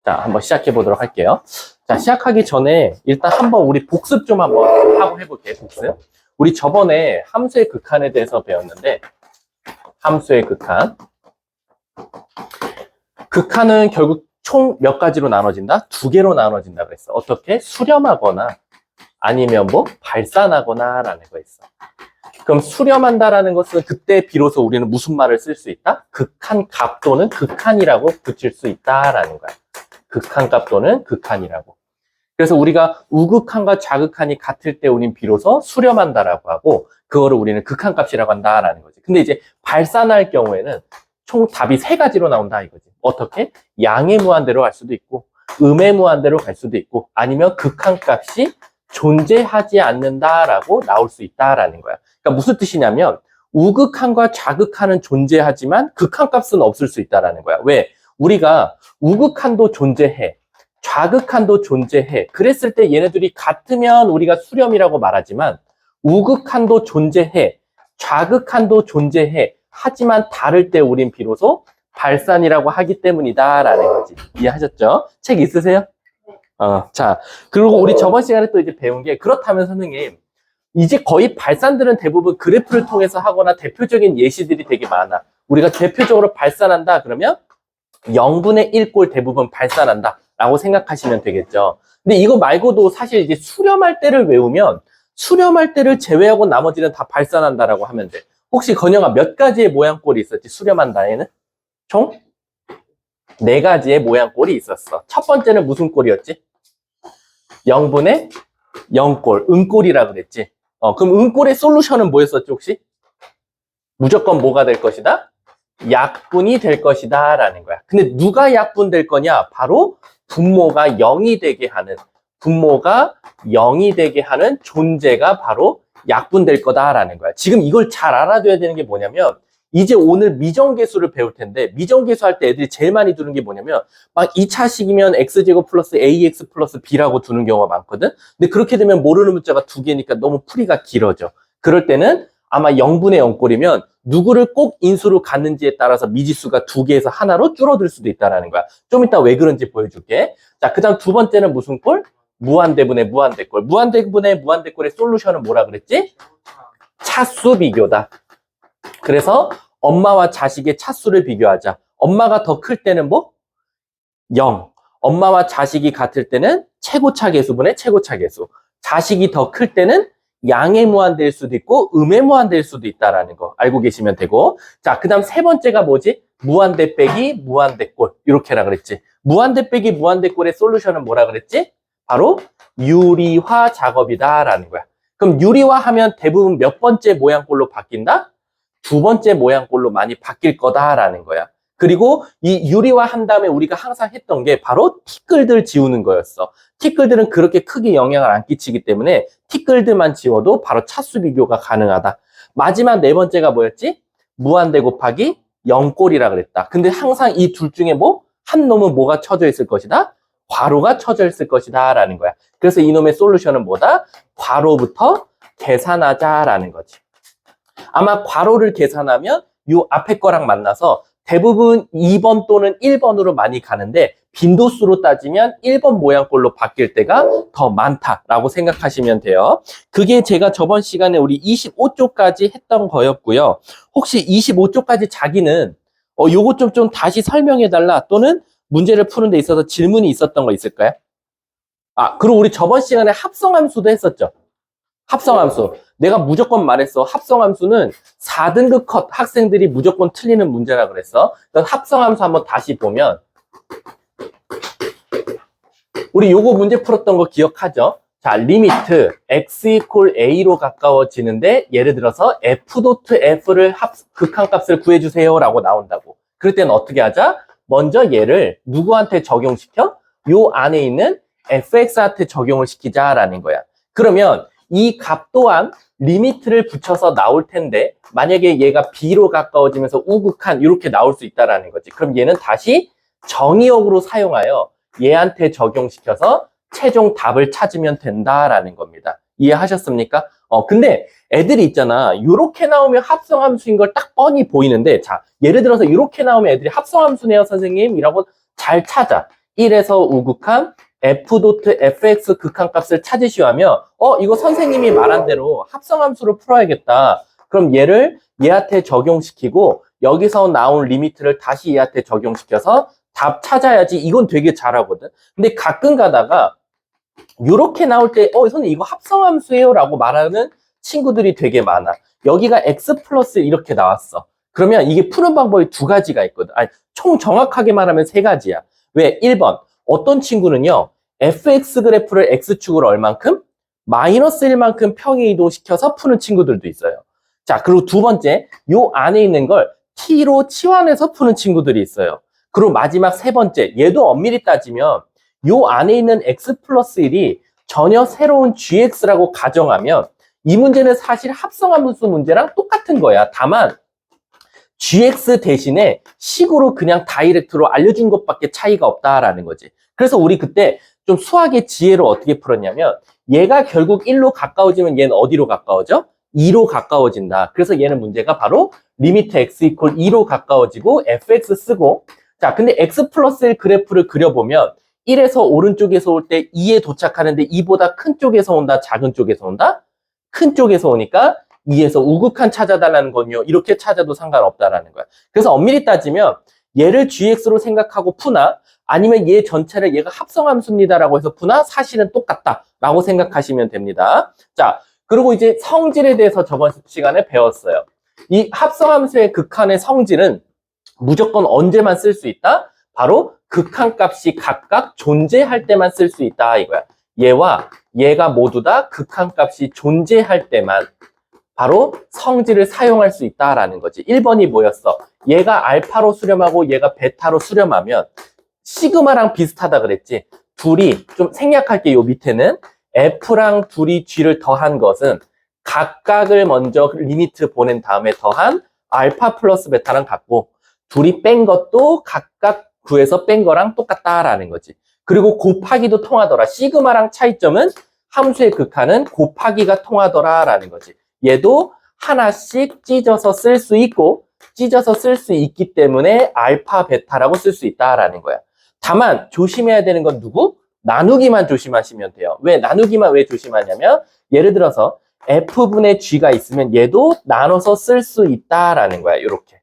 자, 한번 시작해 보도록 할게요. 자, 시작하기 전에 일단 한번 우리 복습 좀 한번 하고 해볼게요. 복습. 우리 저번에 함수의 극한에 대해서 배웠는데, 함수의 극한. 극한은 결국 총 몇 가지로 나눠진다? 두 개로 나눠진다 그랬어. 어떻게? 수렴하거나 아니면 뭐 발산하거나 라는 거 있어. 그럼 수렴한다라는 것은 그때 비로소 우리는 무슨 말을 쓸 수 있다? 극한값 또는 극한이라고 붙일 수 있다라는 거야. 극한값 또는 극한이라고. 그래서 우리가 우극한과 자극한이 같을 때 우린 비로소 수렴한다라고 하고 그거를 우리는 극한값이라고 한다라는 거지. 근데 이제 발산할 경우에는 총 답이 세 가지로 나온다 이거지. 어떻게? 양의 무한대로 갈 수도 있고 음의 무한대로 갈 수도 있고 아니면 극한값이 존재하지 않는다라고 나올 수 있다라는 거야. 그러니까 무슨 뜻이냐면 우극한과 자극한은 존재하지만 극한값은 없을 수 있다라는 거야. 왜? 우리가 우극한도 존재해, 좌극한도 존재해. 그랬을 때 얘네들이 같으면 우리가 수렴이라고 말하지만 우극한도 존재해, 좌극한도 존재해. 하지만 다를 때 우린 비로소 발산이라고 하기 때문이다라는 거지. 이해하셨죠? 책 있으세요? 자, 그리고 우리 저번 시간에 또 이제 배운 게 그렇다면 선생님, 이제 거의 발산들은 대부분 그래프를 통해서 하거나 대표적인 예시들이 되게 많아. 우리가 대표적으로 발산한다 그러면 0분의 1꼴 대부분 발산한다 라고 생각하시면 되겠죠. 근데 이거 말고도 사실 이제 수렴할 때를 외우면 수렴할 때를 제외하고 나머지는 다 발산한다라고 하면 돼. 혹시 건영아 몇 가지의 모양꼴이 있었지? 수렴한다에는? 총 4가지의 모양꼴이 있었어. 첫 번째는 무슨 꼴이었지? 0분의 0꼴, 음꼴이라 그랬지. 그럼 음꼴의 솔루션은 뭐였었지 혹시? 무조건 뭐가 될 것이다? 약분이 될 것이다 라는 거야. 근데 누가 약분 될 거냐? 바로 분모가 0이 되게 하는 존재가 바로 약분될 거다라는 거야. 지금 이걸 잘 알아둬야 되는 게 뭐냐면 이제 오늘 미정계수를 배울 텐데 미정계수 할 때 애들이 제일 많이 두는 게 뭐냐면 막 2차식이면 x제곱 플러스 ax 플러스 b라고 두는 경우가 많거든. 근데 그렇게 되면 모르는 문자가 2개니까 너무 풀이가 길어져. 그럴 때는 아마 0분의 0꼴이면 누구를 꼭 인수로 갖는지에 따라서 미지수가 2개에서 하나로 줄어들 수도 있다는 거야. 좀 이따 왜 그런지 보여줄게. 자, 그 다음 두 번째는 무슨 꼴? 무한대분의 무한대꼴. 무한대분의 무한대꼴의 솔루션은 뭐라 그랬지? 차수 비교다. 그래서 엄마와 자식의 차수를 비교하자. 엄마가 더 클 때는 뭐? 0. 엄마와 자식이 같을 때는 최고차 계수분의 최고차 계수. 자식이 더 클 때는 양의 무한대일 수도 있고 음의 무한대일 수도 있다라는 거 알고 계시면 되고. 자, 그 다음 세 번째가 뭐지? 무한대 빼기 무한대꼴. 이렇게라 그랬지. 무한대 빼기 무한대꼴의 솔루션은 뭐라 그랬지? 바로 유리화 작업이다라는 거야. 그럼 유리화하면 대부분 몇 번째 모양꼴로 바뀐다? 두 번째 모양꼴로 많이 바뀔 거다라는 거야. 그리고 이 유리화 한 다음에 우리가 항상 했던 게 바로 티끌들 지우는 거였어. 티끌들은 그렇게 크게 영향을 안 끼치기 때문에 티끌들만 지워도 바로 차수 비교가 가능하다. 마지막 네 번째가 뭐였지? 무한대 곱하기 0꼴이라 그랬다. 근데 항상 이 둘 중에 뭐? 한 놈은 뭐가 쳐져 있을 것이다? 괄호가 쳐져 있을 것이다 라는 거야. 그래서 이놈의 솔루션은 뭐다? 괄호부터 계산하자라는 거지. 아마 괄호를 계산하면 이 앞에 거랑 만나서 대부분 2번 또는 1번으로 많이 가는데 빈도수로 따지면 1번 모양꼴로 바뀔 때가 더 많다라고 생각하시면 돼요. 그게 제가 저번 시간에 우리 25쪽까지 했던 거였고요. 혹시 25쪽까지 자기는 요거 좀 다시 설명해달라 또는 문제를 푸는 데 있어서 질문이 있었던 거 있을까요? 그리고 우리 저번 시간에 합성함수도 했었죠. 합성함수. 내가 무조건 말했어. 합성함수는 4등급 컷 학생들이 무조건 틀리는 문제라 그랬어. 합성함수 한번 다시 보면 우리 요거 문제 풀었던 거 기억하죠? 자, 리미트 x equal a로 가까워지는데 예를 들어서 f.f를 극한값을 구해주세요 라고 나온다고. 그럴 때는 어떻게 하자? 먼저 얘를 누구한테 적용시켜? 요 안에 있는 fx한테 적용을 시키자라는 거야. 그러면 이 값 또한 리미트를 붙여서 나올 텐데 만약에 얘가 b로 가까워지면서 우극한 이렇게 나올 수 있다라는 거지. 그럼 얘는 다시 정의역으로 사용하여 얘한테 적용시켜서 최종 답을 찾으면 된다라는 겁니다. 이해하셨습니까? 근데 애들이 있잖아. 이렇게 나오면 합성함수인 걸 딱 뻔히 보이는데 자, 예를 들어서 이렇게 나오면 애들이 합성함수네요 선생님 이라고 잘 찾아. 1에서 우극한 f 도트 fx 극한값을 찾으시오 하면 이거 선생님이 말한 대로 합성함수로 풀어야겠다. 그럼 얘를 얘한테 적용시키고 여기서 나온 리미트를 다시 얘한테 적용시켜서 답 찾아야지. 이건 되게 잘하거든. 근데 가끔 가다가 이렇게 나올 때 선생님 이거 합성함수예요 라고 말하는 친구들이 되게 많아. 여기가 x 플러스 이렇게 나왔어. 그러면 이게 푸는 방법이 두 가지가 있거든. 아니, 총 정확하게 말하면 세 가지야. 왜? 1번 어떤 친구는요 fx 그래프를 x축으로 얼만큼? 마이너스 1만큼 평행 이동시켜서 푸는 친구들도 있어요. 자, 그리고 두 번째, 요 안에 있는 걸 t로 치환해서 푸는 친구들이 있어요. 그리고 마지막 세 번째, 얘도 엄밀히 따지면 요 안에 있는 x 플러스 1이 전혀 새로운 gx라고 가정하면 이 문제는 사실 합성함수 문제랑 똑같은 거야. 다만 gx 대신에 식으로 그냥 다이렉트로 알려준 것밖에 차이가 없다라는 거지. 그래서 우리 그때 좀 수학의 지혜로 어떻게 풀었냐면 얘가 결국 1로 가까워지면 얘는 어디로 가까워져? 2로 가까워진다. 그래서 얘는 문제가 바로 리미트 x 이퀄 2로 가까워지고 fx 쓰고 자, 근데 x 플러스 1 그래프를 그려보면 1에서 오른쪽에서 올 때 2에 도착하는데 2보다 큰 쪽에서 온다? 작은 쪽에서 온다? 큰 쪽에서 오니까 2에서 우극한 찾아달라는 건요. 이렇게 찾아도 상관없다라는 거야. 그래서 엄밀히 따지면 얘를 gx로 생각하고 푸나 아니면 얘 전체를 얘가 합성함수입니다라고 해서 푸나 사실은 똑같다라고 생각하시면 됩니다. 자, 그리고 이제 성질에 대해서 저번 시간에 배웠어요. 이 합성함수의 극한의 성질은 무조건 언제만 쓸 수 있다? 바로 극한값이 각각 존재할 때만 쓸 수 있다 이거야. 얘와 얘가 모두 다 극한값이 존재할 때만 바로 성질을 사용할 수 있다라는 거지. 1번이 뭐였어? 얘가 알파로 수렴하고 얘가 베타로 수렴하면 시그마랑 비슷하다 그랬지. 둘이 좀 생략할게. 요 밑에는 F랑 둘이 G를 더한 것은 각각을 먼저 리미트 보낸 다음에 더한 알파 플러스 베타랑 같고 둘이 뺀 것도 각각 구해서 뺀 거랑 똑같다라는 거지. 그리고 곱하기도 통하더라. 시그마랑 차이점은 함수의 극한은 곱하기가 통하더라라는 거지. 얘도 하나씩 찢어서 쓸 수 있고 찢어서 쓸 수 있기 때문에 알파, 베타라고 쓸 수 있다라는 거야. 다만 조심해야 되는 건 누구? 나누기만 조심하시면 돼요. 왜 나누기만 왜 조심하냐면 예를 들어서 F분의 G가 있으면 얘도 나눠서 쓸 수 있다라는 거야. 이렇게.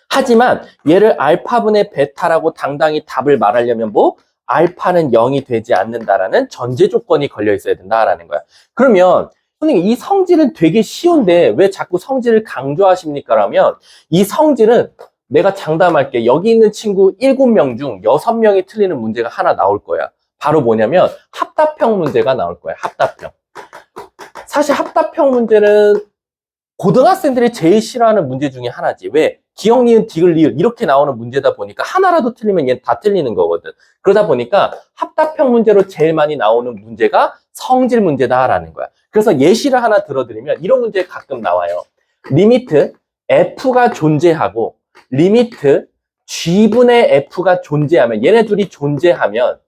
하지만 얘를 알파분의 베타라고 당당히 답을 말하려면 뭐? 알파는 0이 되지 않는다라는 전제 조건이 걸려 있어야 된다라는 거야. 그러면 선생님 이 성질은 되게 쉬운데 왜 자꾸 성질을 강조하십니까? 라면 이 성질은 내가 장담할게. 여기 있는 친구 7명 중 6명이 틀리는 문제가 하나 나올 거야. 바로 뭐냐면 합답형 문제가 나올 거야. 합답형. 사실 합답형 문제는 고등학생들이 제일 싫어하는 문제 중에 하나지. 왜? 기억, 니은, 디귿, 리을 이렇게 나오는 문제다 보니까 하나라도 틀리면 얘는 다 틀리는 거거든. 그러다 보니까 합답형 문제로 제일 많이 나오는 문제가 성질 문제다라는 거야. 그래서 예시를 하나 들어드리면 이런 문제 가끔 나와요. 리미트 F가 존재하고 리미트 G분의 F가 존재하면 얘네 둘이 존재하면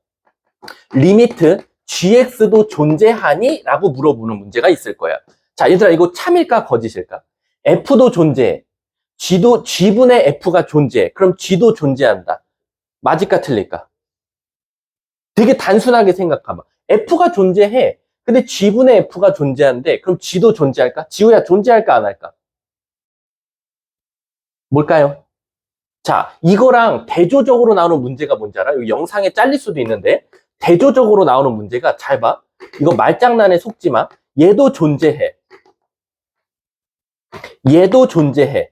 리미트 GX도 존재하니? 라고 물어보는 문제가 있을 거야. 자, 얘들아 이거 참일까 거짓일까? F도 존재해. G분의 F가 존재해. 그럼 G도 존재한다. 맞을까 틀릴까? 되게 단순하게 생각하면 F가 존재해. 근데 G분의 F가 존재하는데 그럼 G도 존재할까? 지우야 존재할까 안 할까? 뭘까요? 자, 이거랑 대조적으로 나오는 문제가 뭔지 알아? 이 영상에 잘릴 수도 있는데 대조적으로 나오는 문제가 잘 봐. 이거 말장난에 속지 마. 얘도 존재해. 얘도 존재해.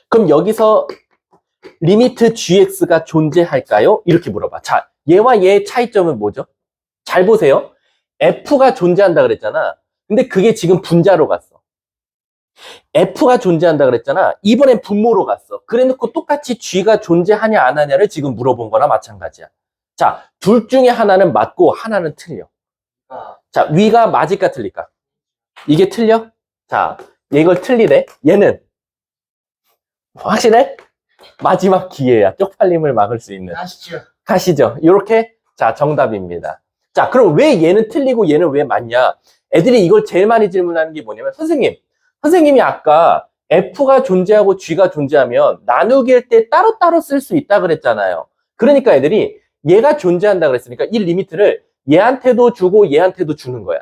그럼 여기서 리미트 gx가 존재할까요? 이렇게 물어봐. 자, 얘와 얘의 차이점은 뭐죠? 잘 보세요. f가 존재한다 그랬잖아. 근데 그게 지금 분자로 갔어. f가 존재한다 그랬잖아. 이번엔 분모로 갔어. 그래놓고 똑같이 g가 존재하냐 안 하냐를 지금 물어본 거나 마찬가지야. 자, 둘 중에 하나는 맞고 하나는 틀려. 자, 위가 맞을까 틀릴까? 이게 틀려? 자, 이걸 틀리네. 얘는 확실해? 마지막 기회야. 쪽팔림을 막을 수 있는. 가시죠. 이렇게 자 정답입니다. 자, 그럼 왜 얘는 틀리고 얘는 왜 맞냐? 애들이 이걸 제일 많이 질문하는 게 뭐냐면 선생님이 아까 F가 존재하고 G가 존재하면 나누기일 때 따로따로 쓸 수 있다 그랬잖아요. 그러니까 애들이 얘가 존재한다 그랬으니까 이 리미트를 얘한테도 주고 얘한테도 주는 거야.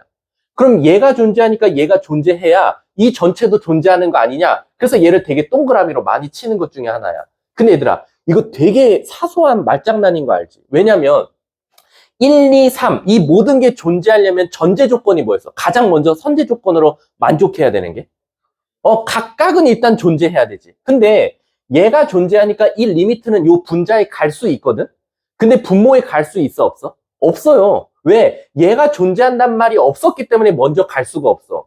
그럼 얘가 존재하니까 얘가 존재해야 이 전체도 존재하는 거 아니냐? 그래서 얘를 되게 동그라미로 많이 치는 것 중에 하나야. 근데 얘들아, 이거 되게 사소한 말장난인 거 알지? 왜냐면 1, 2, 3, 이 모든 게 존재하려면 전제 조건이 뭐였어? 가장 먼저 선제 조건으로 만족해야 되는 게? 각각은 일단 존재해야 되지. 근데 얘가 존재하니까 이 리미트는 요 분자에 갈 수 있거든? 근데 분모에 갈 수 있어, 없어? 없어요. 왜? 얘가 존재한단 말이 없었기 때문에 먼저 갈 수가 없어.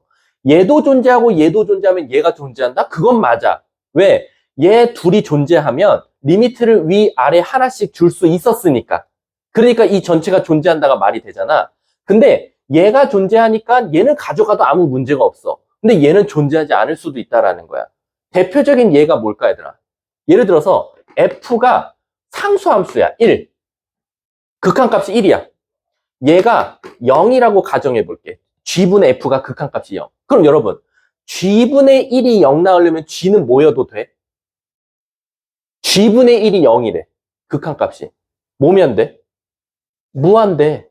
얘도 존재하고 얘도 존재하면 얘가 존재한다? 그건 맞아. 왜? 얘 둘이 존재하면 리미트를 위, 아래 하나씩 줄 수 있었으니까. 그러니까 이 전체가 존재한다가 말이 되잖아. 근데 얘가 존재하니까 얘는 가져가도 아무 문제가 없어. 근데 얘는 존재하지 않을 수도 있다라는 거야. 대표적인 예가 뭘까, 얘들아? 예를 들어서 f가 상수함수야, 1. 극한값이 1이야. 얘가 0이라고 가정해 볼게. g분의 f가 극한값이 0. 그럼 여러분, g분의 1이 0 나오려면 g는 뭐여도 돼? g분의 1이 0이래. 극한값이. 뭐면 돼? 무한대.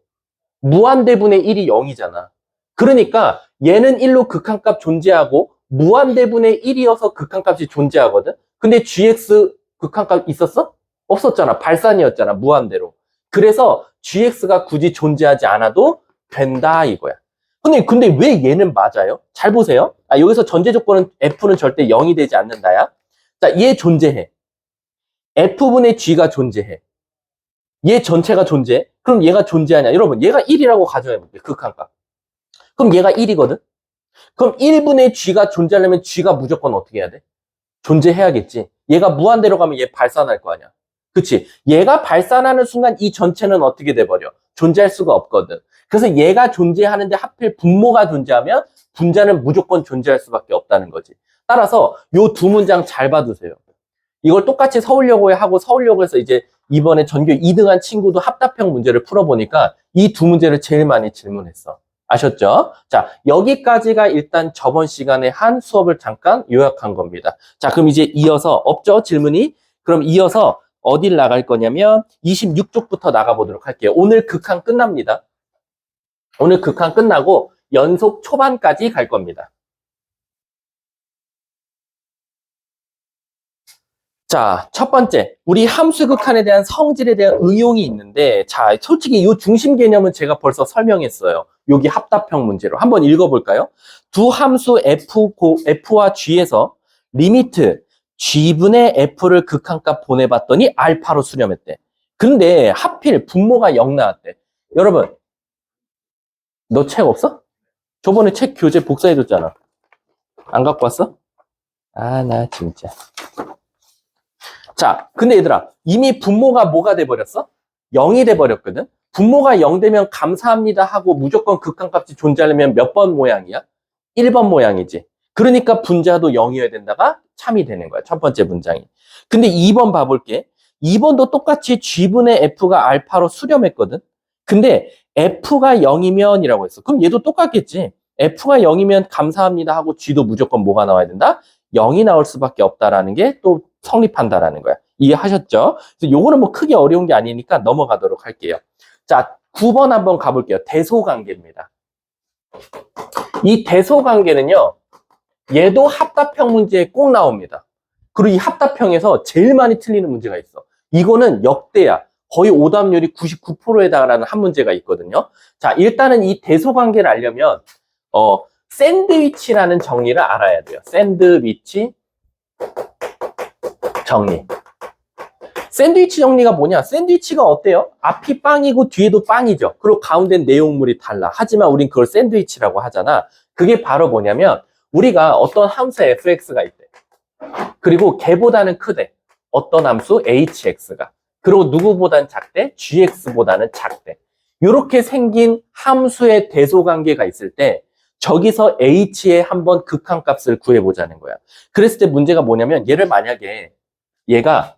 무한대분의 1이 0이잖아. 그러니까 얘는 1로 극한값 존재하고 무한대분의 1이어서 극한값이 존재하거든. 근데 gx 극한값 있었어? 없었잖아. 발산이었잖아. 무한대로. 그래서 gx가 굳이 존재하지 않아도 된다 이거야. 근데 왜 얘는 맞아요? 잘 보세요. 여기서 전제 조건은 f는 절대 0이 되지 않는다야. 자, 얘 존재해. f분의 g가 존재해. 얘 전체가 존재해. 그럼 얘가 존재하냐? 여러분, 얘가 1이라고 가정해볼게요. 극한값. 그럼 얘가 1이거든? 그럼 1분의 g가 존재하려면 g가 무조건 어떻게 해야 돼? 존재해야겠지. 얘가 무한대로 가면 얘 발산할 거 아니야. 그치? 얘가 발산하는 순간 이 전체는 어떻게 돼버려? 존재할 수가 없거든. 그래서 얘가 존재하는데 하필 분모가 존재하면 분자는 무조건 존재할 수밖에 없다는 거지. 따라서 요 두 문장 잘 봐두세요. 이걸 똑같이 서울여고에 하고 서울여고에서 이제 이번에 전교 2등한 친구도 합답형 문제를 풀어보니까 이 두 문제를 제일 많이 질문했어. 아셨죠? 자, 여기까지가 일단 저번 시간에 한 수업을 잠깐 요약한 겁니다. 자, 그럼 이제 이어서 없죠? 질문이? 그럼 이어서 어딜 나갈 거냐면 26쪽부터 나가보도록 할게요. 오늘 극한 끝납니다. 오늘 극한 끝나고 연속 초반까지 갈 겁니다. 자, 첫 번째, 우리 함수 극한에 대한 성질에 대한 응용이 있는데, 자, 솔직히 이 중심 개념은 제가 벌써 설명했어요. 여기 합답형 문제로. 한번 읽어볼까요? 두 함수 f와 g에서 리미트 g분의 f를 극한값 보내봤더니 알파로 수렴했대. 근데 하필 분모가 0 나왔대. 여러분, 너 책 없어? 저번에 책 교재 복사해줬잖아. 안 갖고 왔어? 아, 나 진짜. 자, 근데 얘들아, 이미 분모가 뭐가 돼버렸어? 0이 돼버렸거든? 분모가 0 되면 감사합니다 하고 무조건 극한값이 존재하려면 몇 번 모양이야? 1번 모양이지. 그러니까 분자도 0이어야 된다가 참이 되는 거야. 첫 번째 문장이. 근데 2번 봐볼게. 2번도 똑같이 g분의 f가 알파로 수렴했거든? 근데 f가 0이면 이라고 했어. 그럼 얘도 똑같겠지. f가 0이면 감사합니다 하고 g도 무조건 뭐가 나와야 된다? 0이 나올 수밖에 없다라는 게 또 성립한다라는 거야. 이해하셨죠? 그래서 요거는 뭐 크게 어려운 게 아니니까 넘어가도록 할게요. 자, 9번 한번 가볼게요. 대소관계입니다. 이 대소관계는요, 얘도 합답형 문제에 꼭 나옵니다. 그리고 이 합답형에서 제일 많이 틀리는 문제가 있어. 이거는 역대야. 거의 오답률이 99%에 해당하는 한 문제가 있거든요. 자, 일단은 이 대소관계를 알려면 샌드위치라는 정리를 알아야 돼요. 샌드위치 정리. 샌드위치 정리가 뭐냐? 샌드위치가 어때요? 앞이 빵이고 뒤에도 빵이죠. 그리고 가운데 내용물이 달라. 하지만 우린 그걸 샌드위치라고 하잖아. 그게 바로 뭐냐면 우리가 어떤 함수 fx가 있대. 그리고 걔보다는 크대. 어떤 함수 hx가. 그리고 누구보단 작대? gx보다는 작대. 이렇게 생긴 함수의 대소관계가 있을 때 저기서 h의 한번 극한값을 구해보자는 거야. 그랬을 때 문제가 뭐냐면 얘를 만약에 얘가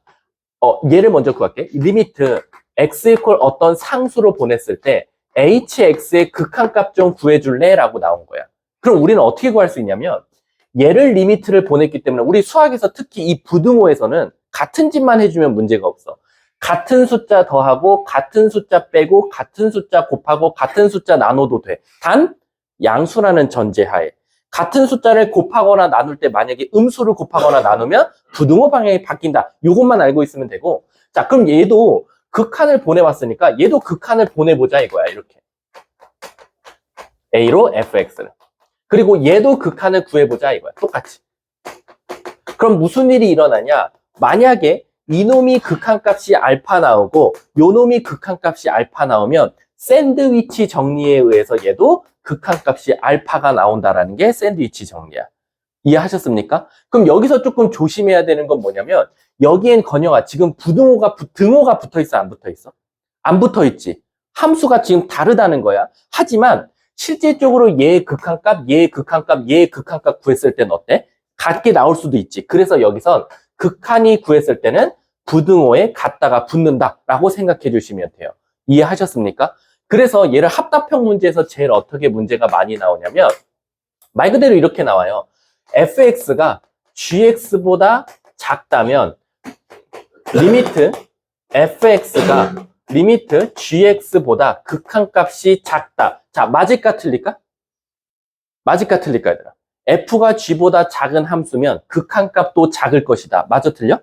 얘를 먼저 구할게. 리미트 x 이퀄 어떤 상수로 보냈을 때 hx의 극한값 좀 구해줄래? 라고 나온 거야. 그럼 우리는 어떻게 구할 수 있냐면 얘를 리미트를 보냈기 때문에 우리 수학에서 특히 이 부등호에서는 같은 짓만 해주면 문제가 없어. 같은 숫자 더하고 같은 숫자 빼고 같은 숫자 곱하고 같은 숫자 나눠도 돼. 단 양수라는 전제하에 같은 숫자를 곱하거나 나눌 때 만약에 음수를 곱하거나 나누면 부등호 방향이 바뀐다. 이것만 알고 있으면 되고, 자, 그럼 얘도 극한을 보내왔으니까 얘도 극한을 보내보자 이거야. 이렇게 A로 fx를. 그리고 얘도 극한을 구해보자 이거야. 똑같이. 그럼 무슨 일이 일어나냐? 만약에 이놈이 극한값이 알파 나오고 요놈이 극한값이 알파 나오면 샌드위치 정리에 의해서 얘도 극한값이 알파가 나온다라는 게 샌드위치 정리야. 이해하셨습니까? 그럼 여기서 조금 조심해야 되는 건 뭐냐면 여기엔 건영아 지금 등호가 붙어있어 안 붙어있어? 안 붙어있지. 함수가 지금 다르다는 거야. 하지만 실질적으로 얘의 극한값, 얘의 극한값, 얘의 극한값 구했을 때는 어때? 같게 나올 수도 있지. 그래서 여기선 극한이 구했을 때는 부등호에 갖다가 붙는다라고 생각해 주시면 돼요. 이해하셨습니까? 그래서 얘를 합답형 문제에서 제일 어떻게 문제가 많이 나오냐면 말 그대로 이렇게 나와요. fx가 gx보다 작다면 리미트 fx가 리미트 gx보다 극한값이 작다. 자, 맞을까 틀릴까? 맞을까 틀릴까 얘들아? f가 g보다 작은 함수면 극한값도 작을 것이다. 맞아 틀려?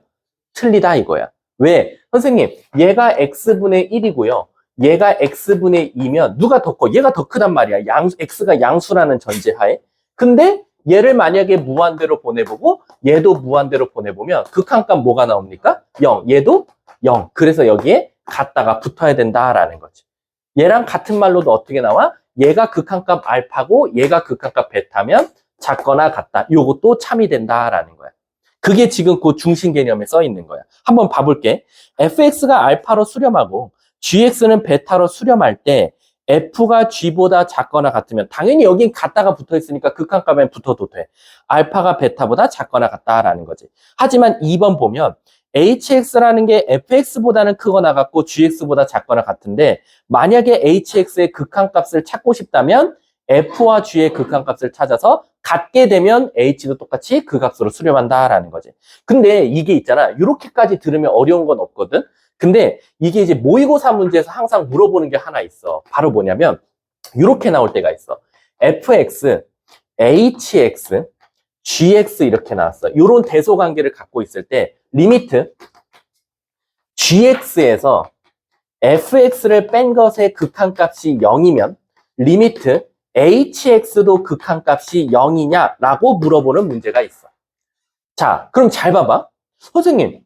틀리다 이거야. 왜? 선생님, 얘가 x분의 1이고요. 얘가 x분의 2면 누가 더 커? 얘가 더 크단 말이야. x가 양수라는 전제하에. 근데 얘를 만약에 무한대로 보내보고 얘도 무한대로 보내보면 극한값 뭐가 나옵니까? 0. 얘도 0. 그래서 여기에 갖다가 붙어야 된다라는 거지. 얘랑 같은 말로도 어떻게 나와? 얘가 극한값 알파고 얘가 극한값 베타면 작거나 같다. 요것도 참이 된다라는 거야. 그게 지금 그 중심 개념에 써 있는 거야. 한번 봐볼게. fx가 알파로 수렴하고 gx는 베타로 수렴할 때 f가 g보다 작거나 같으면 당연히 여긴 같다가 붙어 있으니까 극한값에 붙어도 돼. 알파가 베타보다 작거나 같다라는 거지. 하지만 2번 보면 hx라는 게 fx보다는 크거나 같고 gx보다 작거나 같은데 만약에 hx의 극한값을 찾고 싶다면 f와 g의 극한값을 찾아서 같게 되면 h도 똑같이 그 값으로 수렴한다라는 거지. 근데 이게 있잖아. 이렇게까지 들으면 어려운 건 없거든. 근데 이게 이제 모의고사 문제에서 항상 물어보는 게 하나 있어. 바로 뭐냐면 이렇게 나올 때가 있어. fx, hx, gx 이렇게 나왔어. 이런 대소관계를 갖고 있을 때 리미트 gx에서 fx를 뺀 것의 극한값이 0이면 리미트 hx도 극한값이 0이냐라고 물어보는 문제가 있어. 자, 그럼 잘 봐봐. 선생님,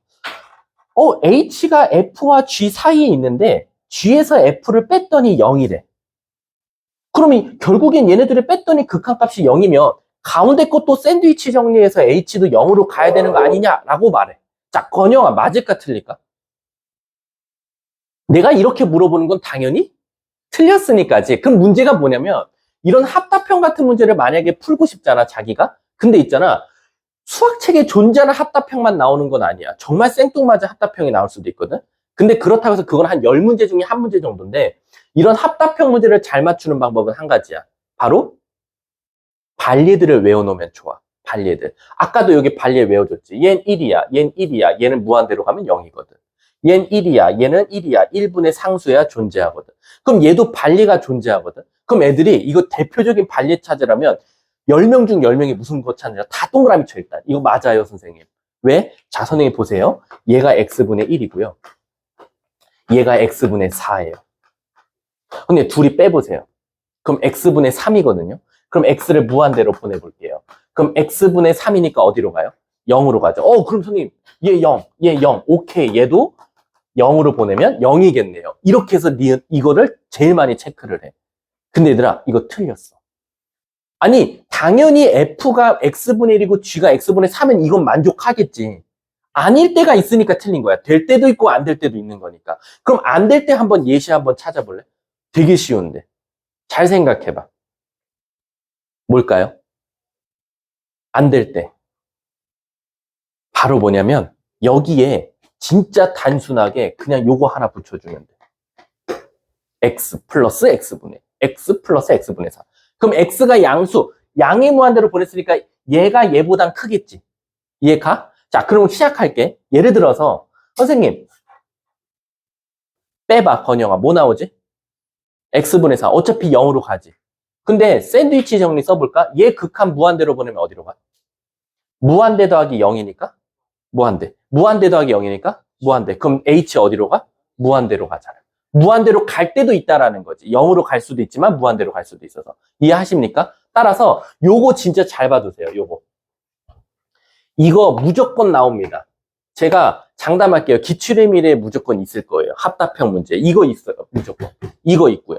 h가 f와 g 사이에 있는데 g에서 f를 뺐더니 0이래. 그러면 결국엔 얘네들을 뺐더니 극한값이 0이면 가운데 것도 샌드위치 정리해서 h도 0으로 가야 되는 거 아니냐라고 말해. 자, 건영아 맞을까 틀릴까? 내가 이렇게 물어보는 건 당연히 틀렸으니까지. 그럼 문제가 뭐냐면 이런 합답형 같은 문제를 만약에 풀고 싶잖아, 자기가. 근데 있잖아, 수학책에 존재하는 합답형만 나오는 건 아니야. 정말 생뚱맞은 합답형이 나올 수도 있거든. 근데 그렇다고 해서 그건 한 10문제 중에 한 문제 정도인데 이런 합답형 문제를 잘 맞추는 방법은 한 가지야. 바로 발리들을 외워놓으면 좋아. 발리들. 아까도 여기 발리 외워줬지. 얘는 1이야. 얘는 1이야. 얘는 무한대로 가면 0이거든. 얘는 1이야. 얘는 1이야. 1분의 상수야 존재하거든. 그럼 얘도 발리가 존재하거든. 그럼 애들이 이거 대표적인 발리 찾으라면 10명 중 10명이 무슨 거 찾느냐 다 동그라미 쳐 일단. 이거 맞아요, 선생님. 왜? 자, 선생님 보세요. 얘가 x분의 1이고요. 얘가 x분의 4예요. 근데 둘이 빼보세요. 그럼 x분의 3이거든요. 그럼 x를 무한대로 보내볼게요. 그럼 x분의 3이니까 어디로 가요? 0으로 가죠. 그럼 선생님, 얘 0, 얘 0. 오케이, 얘도 0으로 보내면 0이겠네요. 이렇게 해서 이거를 제일 많이 체크를 해. 근데 얘들아, 이거 틀렸어. 아니, 당연히 f가 x분의 1이고 g가 x분의 3은 이건 만족하겠지. 아닐 때가 있으니까 틀린 거야. 될 때도 있고 안 될 때도 있는 거니까. 그럼 안 될 때 한번 예시 한번 찾아볼래? 되게 쉬운데. 잘 생각해봐. 뭘까요? 안 될 때. 바로 뭐냐면 여기에 진짜 단순하게 그냥 요거 하나 붙여주면 돼. x 플러스 x분의 x 플러스 x분의 4. 그럼 x가 양수, 양의 무한대로 보냈으니까 얘가 얘보단 크겠지. 이해가? 자, 그럼 시작할게. 예를 들어서 선생님, 빼봐, 건영아. 뭐 나오지? x분의 4. 어차피 0으로 가지. 근데 샌드위치 정리 써볼까? 얘 극한 무한대로 보내면 어디로 가? 무한대 더하기 0이니까? 무한대. 무한대 더하기 0이니까? 무한대. 그럼 h 어디로 가? 무한대로 가잖아. 무한대로 갈 때도 있다라는 거지. 0으로 갈 수도 있지만 무한대로 갈 수도 있어서. 이해하십니까? 따라서 요거 진짜 잘 봐두세요. 요거. 이거 무조건 나옵니다. 제가 장담할게요. 기출의 미래에 무조건 있을 거예요. 합답형 문제. 이거 있어요. 무조건. 이거 있고요.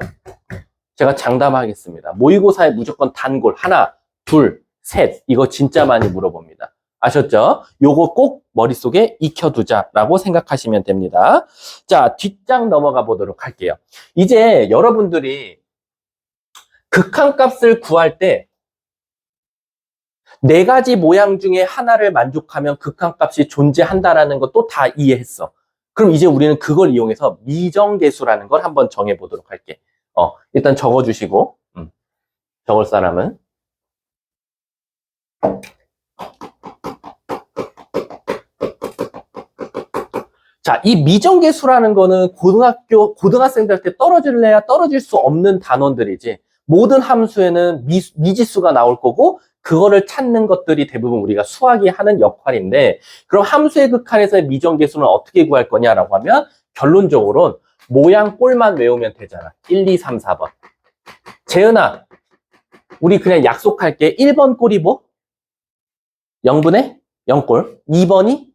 제가 장담하겠습니다. 모의고사에 무조건 단골. 하나, 둘, 셋. 이거 진짜 많이 물어봅니다. 아셨죠? 요거 꼭 머릿속에 익혀두자라고 생각하시면 됩니다. 자, 뒷장 넘어가 보도록 할게요. 이제 여러분들이 극한값을 구할 때 네 가지 모양 중에 하나를 만족하면 극한값이 존재한다라는 것도 다 이해했어. 그럼 이제 우리는 그걸 이용해서 미정계수라는 걸 한번 정해보도록 할게. 일단 적어주시고, 적을 사람은. 자, 이 미정계수라는 거는 고등학생들한테 떨어질래야 떨어질 수 없는 단원들이지. 모든 함수에는 미지수가 나올 거고, 그거를 찾는 것들이 대부분 우리가 수학이 하는 역할인데, 그럼 함수의 극한에서의 미정계수는 어떻게 구할 거냐라고 하면, 결론적으로는 모양 꼴만 외우면 되잖아. 1, 2, 3, 4번. 재은아, 우리 그냥 약속할게. 1번 꼴이 뭐? 0분의 0꼴. 2번이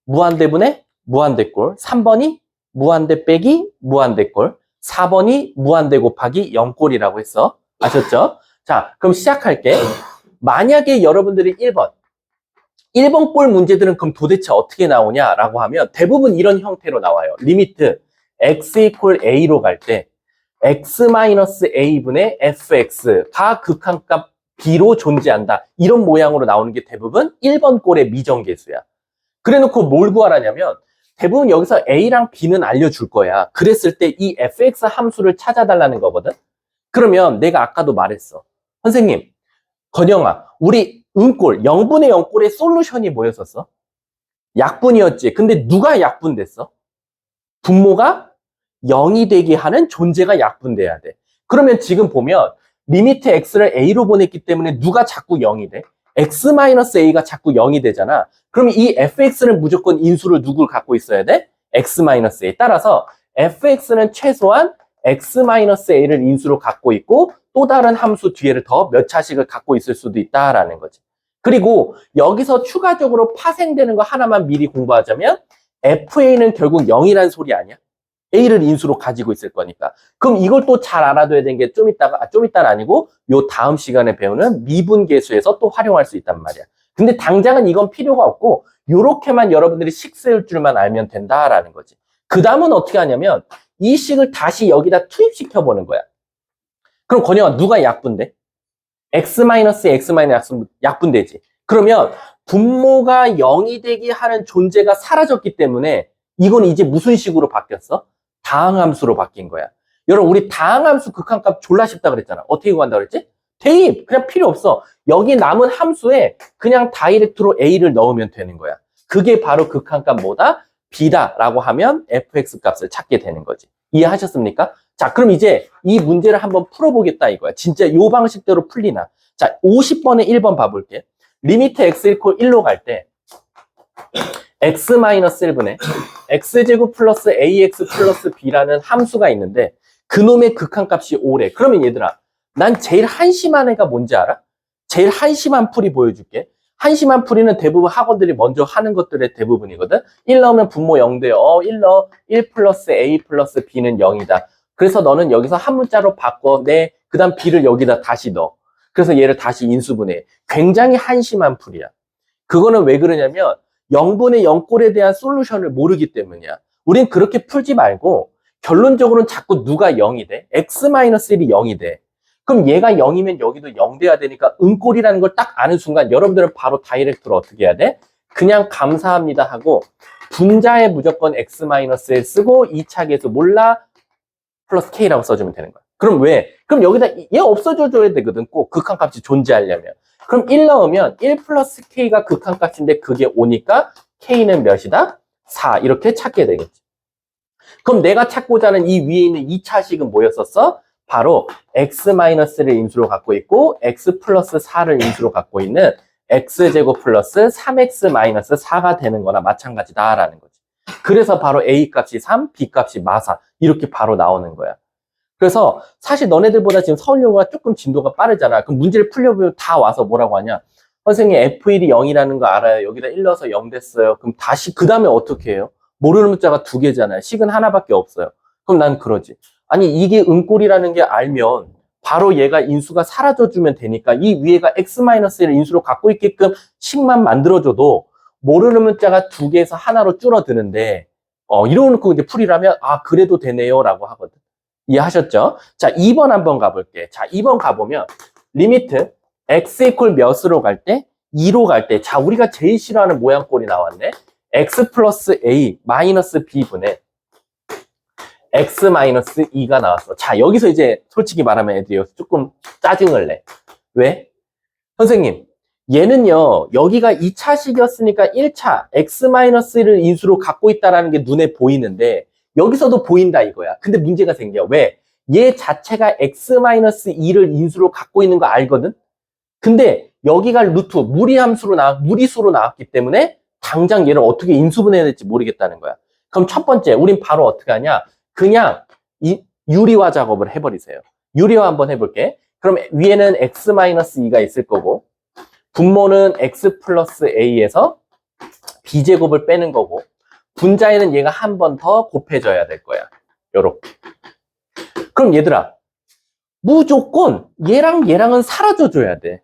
무한대분의 무한대꼴. 3번이 무한대 빼기 무한대꼴. 4번이 무한대 곱하기 0꼴이라고 했어. 아셨죠? 자, 그럼 시작할게. 만약에 여러분들이 1번 꼴 문제들은 그럼 도대체 어떻게 나오냐라고 하면 대부분 이런 형태로 나와요. 리미트 x 이퀄 a로 갈 때 x-a분의 fx가 극한값 b로 존재한다. 이런 모양으로 나오는 게 대부분 1번 꼴의 미정계수야. 그래놓고 뭘 구하라냐면 대부분 여기서 a랑 b는 알려줄 거야. 그랬을 때 이 fx 함수를 찾아달라는 거거든. 그러면 내가 아까도 말했어. 선생님, 건영아, 우리 음꼴, 0분의 0꼴의 솔루션이 뭐였었어? 약분이었지. 근데 누가 약분됐어? 분모가 0이 되게 하는 존재가 약분돼야 돼. 그러면 지금 보면 리미트 x를 a로 보냈기 때문에 누가 자꾸 0이 돼? x-a가 자꾸 0이 되잖아. 그럼 이 fx는 무조건 인수를 누굴 갖고 있어야 돼? x-a. 따라서 fx는 최소한 x-a를 인수로 갖고 있고 또 다른 함수 뒤에를 더 몇 차식을 갖고 있을 수도 있다라는 거지. 그리고 여기서 추가적으로 파생되는 거 하나만 미리 공부하자면 fa는 결국 0이라는 소리 아니야? a를 인수로 가지고 있을 거니까. 그럼 이걸 또 잘 알아둬야 되는 게 좀 이따가 아니고 요 다음 시간에 배우는 미분계수에서 또 활용할 수 있단 말이야. 근데 당장은 이건 필요가 없고 요렇게만 여러분들이 식 세울 줄만 알면 된다라는 거지. 그 다음은 어떻게 하냐면 이 식을 다시 여기다 투입시켜 보는 거야. 그럼 건영아, 누가 약분돼? 약분되지. 그러면 분모가 0이 되게 하는 존재가 사라졌기 때문에 이건 이제 무슨 식으로 바뀌었어? 다항함수로 바뀐 거야. 여러분, 우리 다항함수 극한값 졸라 쉽다 그랬잖아. 어떻게 구한다 그랬지? 대입! 그냥 필요 없어. 여기 남은 함수에 그냥 다이렉트로 a를 넣으면 되는 거야. 그게 바로 극한값 뭐다? b다라고 하면 fx 값을 찾게 되는 거지. 이해하셨습니까? 자, 그럼 이제 이 문제를 한번 풀어보겠다 이거야. 진짜 요 방식대로 풀리나. 자, 50번에 1번 봐볼게. 리미트 x 이퀄 1로 갈 때 x-1분의 x제곱 플러스 ax 플러스 b라는 함수가 있는데 그놈의 극한값이 5래. 그러면 얘들아, 난 제일 한심한 애가 뭔지 알아? 제일 한심한 풀이 보여줄게. 한심한 풀이는 대부분 학원들이 먼저 하는 것들의 대부분이거든. 1 넣으면 분모 0 돼요. 1 넣어. 1 플러스 a 플러스 b는 0이다. 그래서 너는 여기서 한 문자로 바꿔. 네. 그 다음 b를 여기다 다시 넣어. 그래서 얘를 다시 인수분해. 굉장히 한심한 풀이야. 그거는 왜 그러냐면 0분의 0꼴에 대한 솔루션을 모르기 때문이야. 우린 그렇게 풀지 말고 결론적으로는 자꾸 누가 0이 돼? x-1이 0이 돼. 그럼 얘가 0이면 여기도 0 돼야 되니까 음꼴이라는 걸 딱 아는 순간 여러분들은 바로 다이렉트로 어떻게 해야 돼? 그냥 감사합니다 하고 분자에 무조건 x-을 쓰고 2차 계수 몰라 플러스 k라고 써주면 되는 거야. 그럼 왜? 그럼 여기다 얘 없어져줘야 되거든. 꼭 극한값이 존재하려면. 그럼 1 넣으면 1 플러스 k가 극한값인데 그게 5니까 k는 몇이다? 4 이렇게 찾게 되겠지. 그럼 내가 찾고자 하는 이 위에 있는 2차식은 뭐였었어? 바로 x-를 인수로 갖고 있고 x 플러스 4를 인수로 갖고 있는 x제곱 플러스 3x-4가 되는 거나 마찬가지다라는 거지. 그래서 바로 a 값이 3, b 값이 마사 이렇게 바로 나오는 거야. 그래서 사실 너네들보다 지금 서울여고가 조금 진도가 빠르잖아. 그럼 문제를 풀려보면 다 와서 뭐라고 하냐? 선생님 F1이 0이라는 거 알아요. 여기다 1 넣어서 0 됐어요. 그럼 다시 그 다음에 어떻게 해요? 모르는 문자가 2개잖아요. 식은 하나밖에 없어요. 그럼 난 그러지. 아니 이게 은꼴이라는 게 알면 바로 얘가 인수가 사라져주면 되니까 이 위에가 x-를 인수로 갖고 있게끔 식만 만들어줘도 모르는 문자가 2개에서 하나로 줄어드는데 이러놓고 이제 풀이라면 아 그래도 되네요 라고 하거든. 이해하셨죠? 자 2번 한번 가볼게. 자 2번 가보면 리미트 x 이퀄 몇으로 갈 때? 2로 갈 때. 자 우리가 제일 싫어하는 모양꼴이 나왔네. x 플러스 a 마이너스 b분의 x 마이너스 2가 나왔어. 자 여기서 이제 솔직히 말하면 애들이 조금 짜증을 내. 왜? 선생님 얘는요 여기가 2차식이었으니까 1차 x-를 인수로 갖고 있다는 게 눈에 보이는데 여기서도 보인다 이거야. 근데 문제가 생겨. 왜? 얘 자체가 x-2를 인수로 갖고 있는 거 알거든? 근데 여기가 루트, 무리수로 나왔기 때문에 당장 얘를 어떻게 인수분해해야 될지 모르겠다는 거야. 그럼 첫 번째, 우린 바로 어떻게 하냐? 그냥 유리화 작업을 해버리세요. 유리화 한번 해볼게. 그럼 위에는 x-2가 있을 거고 분모는 x 플러스 a에서 b제곱을 빼는 거고 분자에는 얘가 한 번 더 곱해져야 될 거야. 요렇게. 그럼 얘들아 무조건 얘랑은 사라져줘야 돼.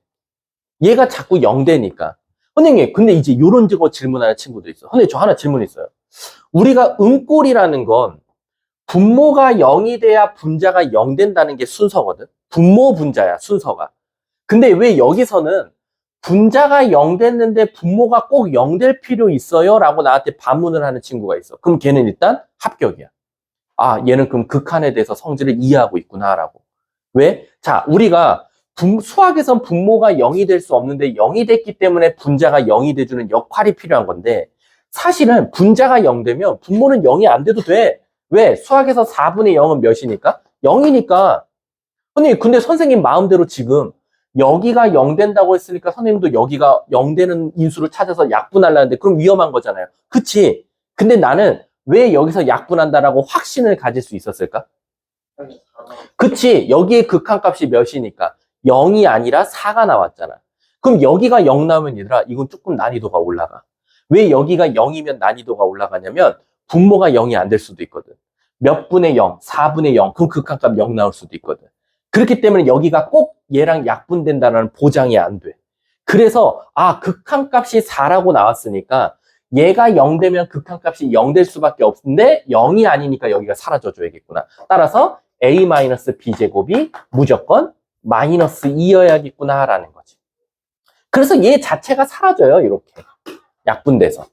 얘가 자꾸 0되니까. 선생님 근데 이제 요런 질문하는 친구도 있어. 선생님 저 하나 질문 있어요. 우리가 음꼴이라는 건 분모가 0이 돼야 분자가 0 된다는 게 순서거든. 분모 분자야 순서가. 근데 왜 여기서는 분자가 0 됐는데 분모가 꼭 0 될 필요 있어요? 라고 나한테 반문을 하는 친구가 있어. 그럼 걔는 일단 합격이야. 아 얘는 그럼 극한에 대해서 성질을 이해하고 있구나 라고. 왜? 자 우리가 수학에선 분모가 0이 될 수 없는데 0이 됐기 때문에 분자가 0이 돼주는 역할이 필요한 건데 사실은 분자가 0 되면 분모는 0이 안 돼도 돼. 왜? 수학에서 4분의 0은 몇이니까? 0이니까. 선생님 근데 선생님 마음대로 지금 여기가 0 된다고 했으니까 선생님도 여기가 0 되는 인수를 찾아서 약분하려는데 그럼 위험한 거잖아요. 그치? 근데 나는 왜 여기서 약분한다라고 확신을 가질 수 있었을까? 그치? 여기에 극한값이 몇이니까 0이 아니라 4가 나왔잖아. 그럼 여기가 0 나오면 얘들아 이건 조금 난이도가 올라가. 왜 여기가 0이면 난이도가 올라가냐면 분모가 0이 안 될 수도 있거든. 몇 분의 0, 4분의 0 그럼 극한값 0 나올 수도 있거든. 그렇기 때문에 여기가 꼭 얘랑 약분된다는 보장이 안 돼. 그래서 극한값이 4라고 나왔으니까 얘가 0 되면 극한값이 0 될 수밖에 없는데 0이 아니니까 여기가 사라져줘야겠구나. 따라서 a-b제곱이 무조건 마이너스 2여야겠구나 라는 거지. 그래서 얘 자체가 사라져요. 이렇게 약분돼서.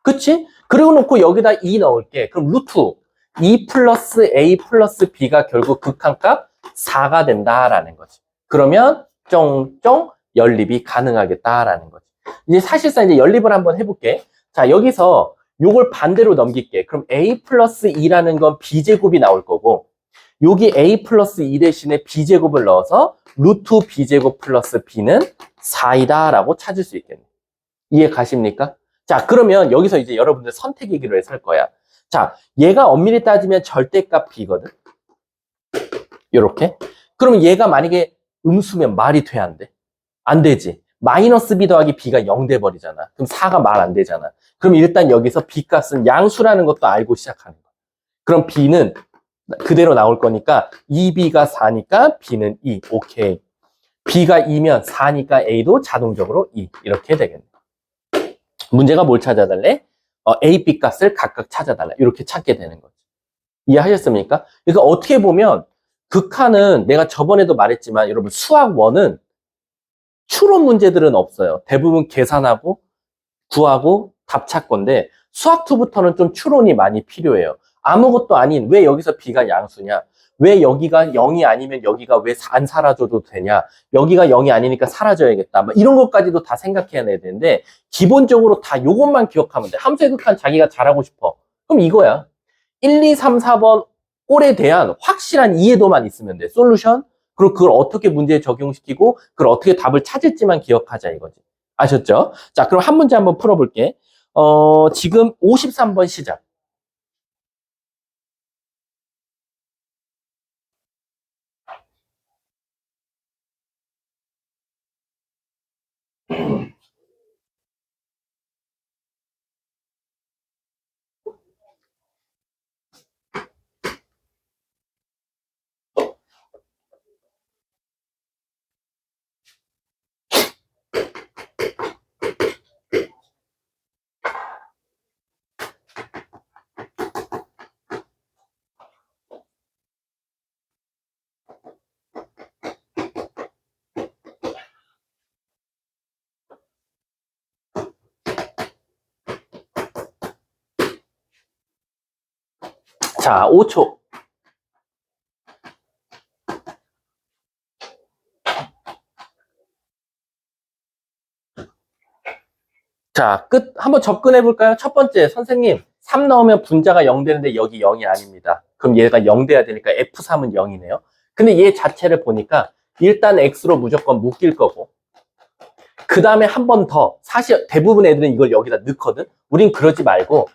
그치? 그리고 놓고 여기다 2 넣을게. 그럼 루트 2 플러스 a 플러스 b가 결국 극한값 4가 된다라는 거지. 그러면 쫑쫑 연립이 가능하겠다라는 거지. 이제 사실상 이제 연립을 한번 해볼게. 자 여기서 요걸 반대로 넘길게. 그럼 a 플러스 2라는 건 b제곱이 나올 거고 여기 a 플러스 2 대신에 b제곱을 넣어서 루트 b제곱 플러스 b는 4이다 라고 찾을 수 있겠네. 이해 가십니까? 자 그러면 여기서 이제 여러분들 선택이기로 해서 할 거야. 자 얘가 엄밀히 따지면 절대값 b거든. 요렇게. 그러면 얘가 만약에 음수면 말이 돼 안 돼? 안 되지. 마이너스 b 더하기 b가 0 돼버리잖아. 그럼 4가 말 안 되잖아. 그럼 일단 여기서 b 값은 양수라는 것도 알고 시작하는 거야. 그럼 b는 그대로 나올 거니까 2b가 4니까 b는 2. 오케이. b가 2면 4니까 a도 자동적으로 2. 이렇게 되겠네. 문제가 뭘 찾아달래? a, b 값을 각각 찾아달라. 이렇게 찾게 되는 거죠. 이해하셨습니까? 그러니까 어떻게 보면 극한은 내가 저번에도 말했지만 여러분 수학 1은 추론 문제들은 없어요. 대부분 계산하고 구하고 답 찾건데 수학 2부터는 좀 추론이 많이 필요해요. 아무것도 아닌 왜 여기서 b가 양수냐? 왜 여기가 0이 아니면 여기가 왜 안 사라져도 되냐? 여기가 0이 아니니까 사라져야겠다. 뭐 이런 것까지도 다 생각해내야 되는데 기본적으로 다 요것만 기억하면 돼. 함수의 극한 자기가 잘하고 싶어. 그럼 이거야. 1, 2, 3, 4번 꼴에 대한 확실한 이해도만 있으면 돼. 솔루션. 그리고 그걸 어떻게 문제에 적용시키고 그걸 어떻게 답을 찾을지만 기억하자 이거지. 아셨죠? 자, 그럼 한 문제 한번 풀어볼게. 지금 53번 시작. 자, 5초. 자, 끝. 한번 접근해 볼까요? 첫 번째, 선생님. 3 넣으면 분자가 0 되는데 여기 0이 아닙니다. 그럼 얘가 0 돼야 되니까 F3은 0이네요. 근데 얘 자체를 보니까 일단 X로 무조건 묶일 거고. 그 다음에 한 번 더. 사실 대부분 애들은 이걸 여기다 넣거든. 우린 그러지 말고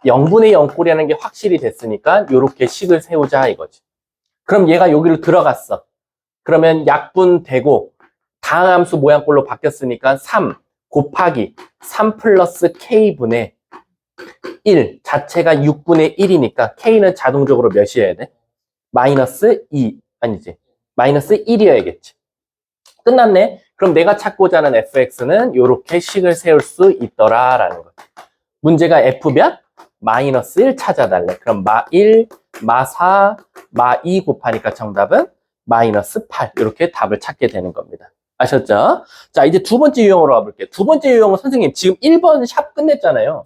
0분의 0꼴이라는 게 확실히 됐으니까 이렇게 식을 세우자 이거지. 그럼 얘가 여기로 들어갔어. 그러면 약분되고 다항함수 모양꼴로 바뀌었으니까 3 곱하기 3 플러스 K분의 1 자체가 6분의 1이니까 K는 자동적으로 몇이어야 돼? 마이너스 2 아니지 마이너스 1이어야겠지. 끝났네. 그럼 내가 찾고자 하는 fx는 이렇게 식을 세울 수 있더라라는 거지. 문제가 f 몇? 마이너스 1 찾아달래. 그럼 마 1, 마 4, 마 2 곱하니까 정답은 마이너스 8 이렇게 답을 찾게 되는 겁니다. 아셨죠? 자, 이제 두 번째 유형으로 가볼게요. 두 번째 유형은 선생님 지금 1번 샵 끝냈잖아요.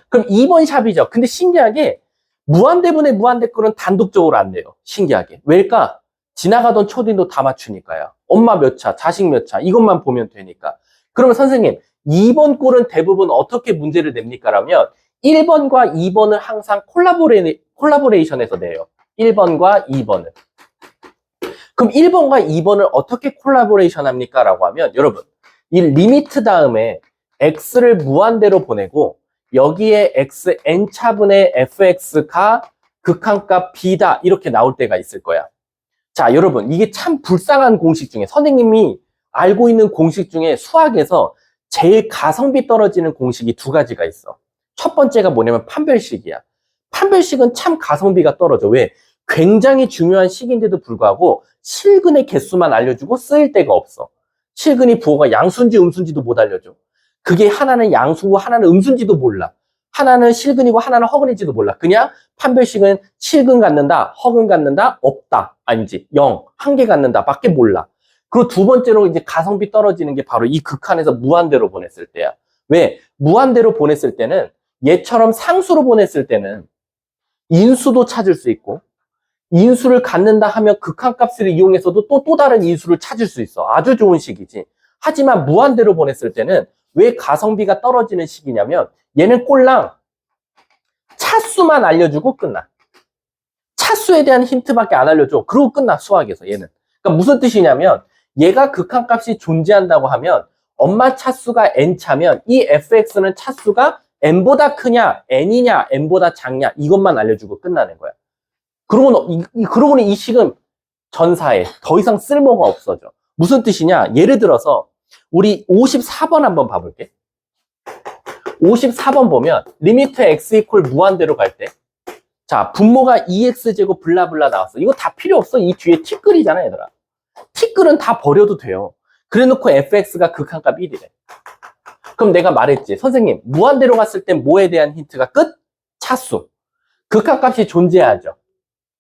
그럼 2번 샵이죠. 근데 신기하게 무한대분의 무한대꼴은 단독적으로 안 돼요. 신기하게. 왜일까? 지나가던 초딩도 다 맞추니까요. 엄마 몇 차, 자식 몇 차 이것만 보면 되니까. 그러면 선생님 2번 꼴은 대부분 어떻게 문제를 냅니까? 라면 1번과 2번을 항상 콜라보레이션해서 내요. 1번과 2번을. 그럼 1번과 2번을 어떻게 콜라보레이션 합니까? 라고 하면 여러분 이 리미트 다음에 x를 무한대로 보내고 여기에 x n차분의 fx가 극한값 b다 이렇게 나올 때가 있을 거야. 자, 여러분 이게 참 불쌍한 공식 중에 선생님이 알고 있는 공식 중에 수학에서 제일 가성비 떨어지는 공식이 두 가지가 있어. 첫 번째가 뭐냐면 판별식이야. 판별식은 참 가성비가 떨어져. 왜? 굉장히 중요한 식인데도 불구하고 실근의 개수만 알려주고 쓰일 데가 없어. 실근이 부호가 양수인지 음수인지도 못 알려줘. 그게 하나는 양수고 하나는 음수인지도 몰라. 하나는 실근이고 하나는 허근인지도 몰라. 그냥 판별식은 실근 갖는다, 허근 갖는다, 없다. 아니지, 0, 한 개 갖는다 밖에 몰라. 그리고 두 번째로 이제 가성비 떨어지는 게 바로 이 극한에서 무한대로 보냈을 때야. 왜? 무한대로 보냈을 때는 얘처럼 상수로 보냈을 때는 인수도 찾을 수 있고 인수를 갖는다 하면 극한값을 이용해서도 또 다른 인수를 찾을 수 있어. 아주 좋은 식이지. 하지만 무한대로 보냈을 때는 왜 가성비가 떨어지는 식이냐면 얘는 꼴랑 차수만 알려주고 끝나. 차수에 대한 힌트밖에 안 알려줘. 그러고 끝나 수학에서 얘는. 그러니까 무슨 뜻이냐면 얘가 극한값이 존재한다고 하면 엄마 차수가 n차면 이 fx는 차수가 n보다 크냐 n이냐 n보다 작냐 이것만 알려주고 끝나는 거야. 그러고는 이 식은 전사해. 더 이상 쓸모가 없어져. 무슨 뜻이냐? 예를 들어서 우리 54번 한번 봐볼게. 54번 보면 리미트 x 이퀄 무한대로 갈 때 자, 분모가 2x제곱 블라블라 나왔어. 이거 다 필요 없어. 이 뒤에 티끌이잖아, 얘들아. 티끌은 다 버려도 돼요. 그래 놓고 fx가 극한값 1이래. 그럼 내가 말했지. 선생님, 무한대로 갔을 땐 뭐에 대한 힌트가 끝? 차수. 극한값이 존재하죠.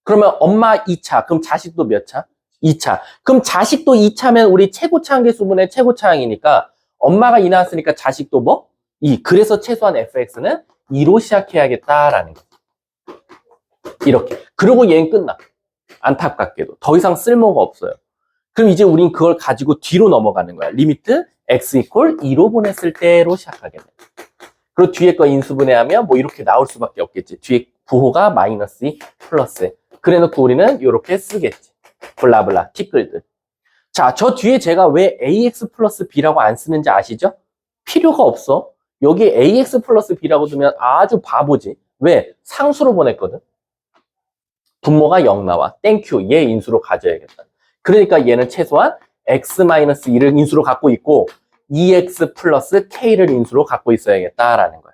그러면 엄마 2차, 그럼 자식도 몇 차? 2차. 그럼 자식도 2차면 우리 최고차 한계수분의 최고차항이니까 엄마가 2 나왔으니까 자식도 뭐? 2. 그래서 최소한 fx는 2로 시작해야겠다라는 거. 이렇게. 그리고 얘는 끝나. 안타깝게도. 더 이상 쓸모가 없어요. 그럼 이제 우린 그걸 가지고 뒤로 넘어가는 거야. 리미트 x 이퀄 2로 보냈을 때로 시작하게 돼. 그리고 뒤에 거 인수분해하면 뭐 이렇게 나올 수밖에 없겠지. 뒤에 부호가 마이너스 2 플러스. 그래놓고 우리는 이렇게 쓰겠지. 블라블라 티끌들. 자, 저 뒤에 제가 왜 ax 플러스 b라고 안 쓰는지 아시죠? 필요가 없어. 여기 ax 플러스 b라고 두면 아주 바보지. 왜? 상수로 보냈거든. 분모가 0 나와. 땡큐. 얘 인수로 가져야겠다. 그러니까 얘는 최소한 x-2를 인수로 갖고 있고 2x 플러스 k를 인수로 갖고 있어야겠다라는 거야.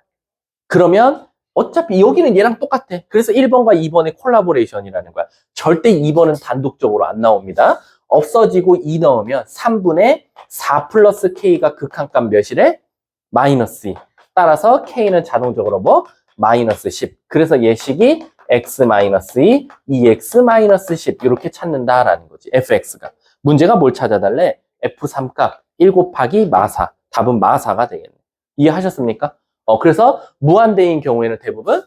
그러면 어차피 여기는 얘랑 똑같아. 그래서 1번과 2번의 콜라보레이션이라는 거야. 절대 2번은 단독적으로 안 나옵니다. 없어지고 2 넣으면 3분의 4 플러스 k가 극한값 몇이래? 마이너스 2. 따라서 k는 자동적으로 뭐? 마이너스 10. 그래서 예식이 x-2, 2x-10 이렇게 찾는다라는 거지. fx가. 문제가 뭘 찾아달래? f3 값 1 곱하기 마사. 답은 마사가 되겠네. 이해하셨습니까? 그래서 무한대인 경우에는 대부분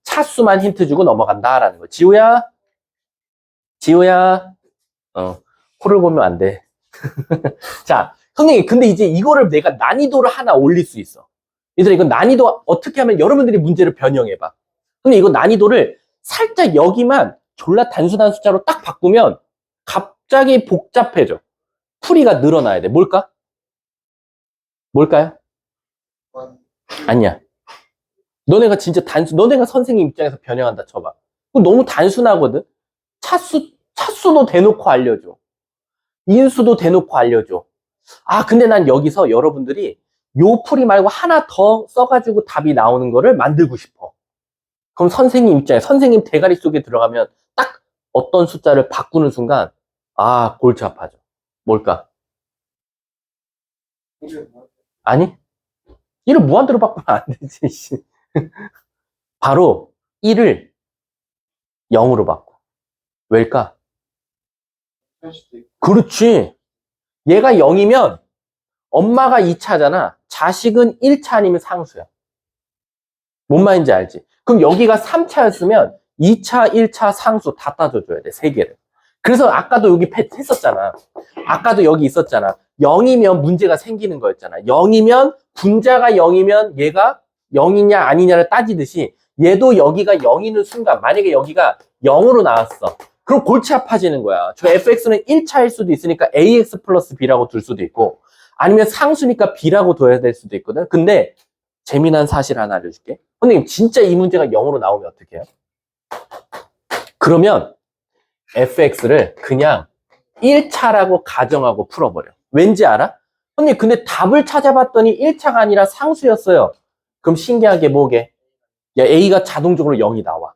차수만 힌트 주고 넘어간다라는 거. 지우야, 코를 보면 안 돼. 자, 선생님, 근데 이제 이거를 내가 난이도를 하나 올릴 수 있어. 얘들아, 이거 난이도 어떻게 하면 여러분들이 문제를 변형해봐. 근데 이거 난이도를 살짝 여기만 졸라 단순한 숫자로 딱 바꾸면 갑자기 복잡해져. 풀이가 늘어나야 돼. 뭘까요? 아니야. 너네가 진짜 너네가 선생님 입장에서 변형한다 쳐봐. 그거 너무 단순하거든? 차수도 대놓고 알려줘. 인수도 대놓고 알려줘. 아, 근데 난 여기서 여러분들이 요 풀이 말고 하나 더 써가지고 답이 나오는 거를 만들고 싶어. 그럼 선생님 입장에, 선생님 대가리 속에 들어가면 딱 어떤 숫자를 바꾸는 순간, 아, 골치 아파져. 뭘까? 아니? 이를 무한대로 바꾸면 안 되지, 씨. 바로 1을 0으로 바꿔. 왜일까? 그렇지. 얘가 0이면 엄마가 2차잖아. 자식은 1차 아니면 상수야. 뭔 말인지 알지? 그럼 여기가 3차였으면 2차, 1차, 상수 다 따져줘야 돼. 3개를. 그래서 아까도 여기 했었잖아. 아까도 여기 있었잖아. 0이면 문제가 생기는 거였잖아. 0이면 분자가 0이면 얘가 0이냐 아니냐를 따지듯이 얘도 여기가 0이는 순간 만약에 여기가 0으로 나왔어. 그럼 골치 아파지는 거야. 저 fx는 1차일 수도 있으니까 ax 플러스 b라고 둘 수도 있고 아니면 상수니까 b라고 둬야 될 수도 있거든. 근데 재미난 사실 하나 알려줄게. 선생님 진짜 이 문제가 0으로 나오면 어떻게 해요? 그러면 fx를 그냥 1차라고 가정하고 풀어버려. 왠지 알아? 선생님 근데 답을 찾아봤더니 1차가 아니라 상수였어요. 그럼 신기하게 뭐게? 야, a가 자동적으로 0이 나와.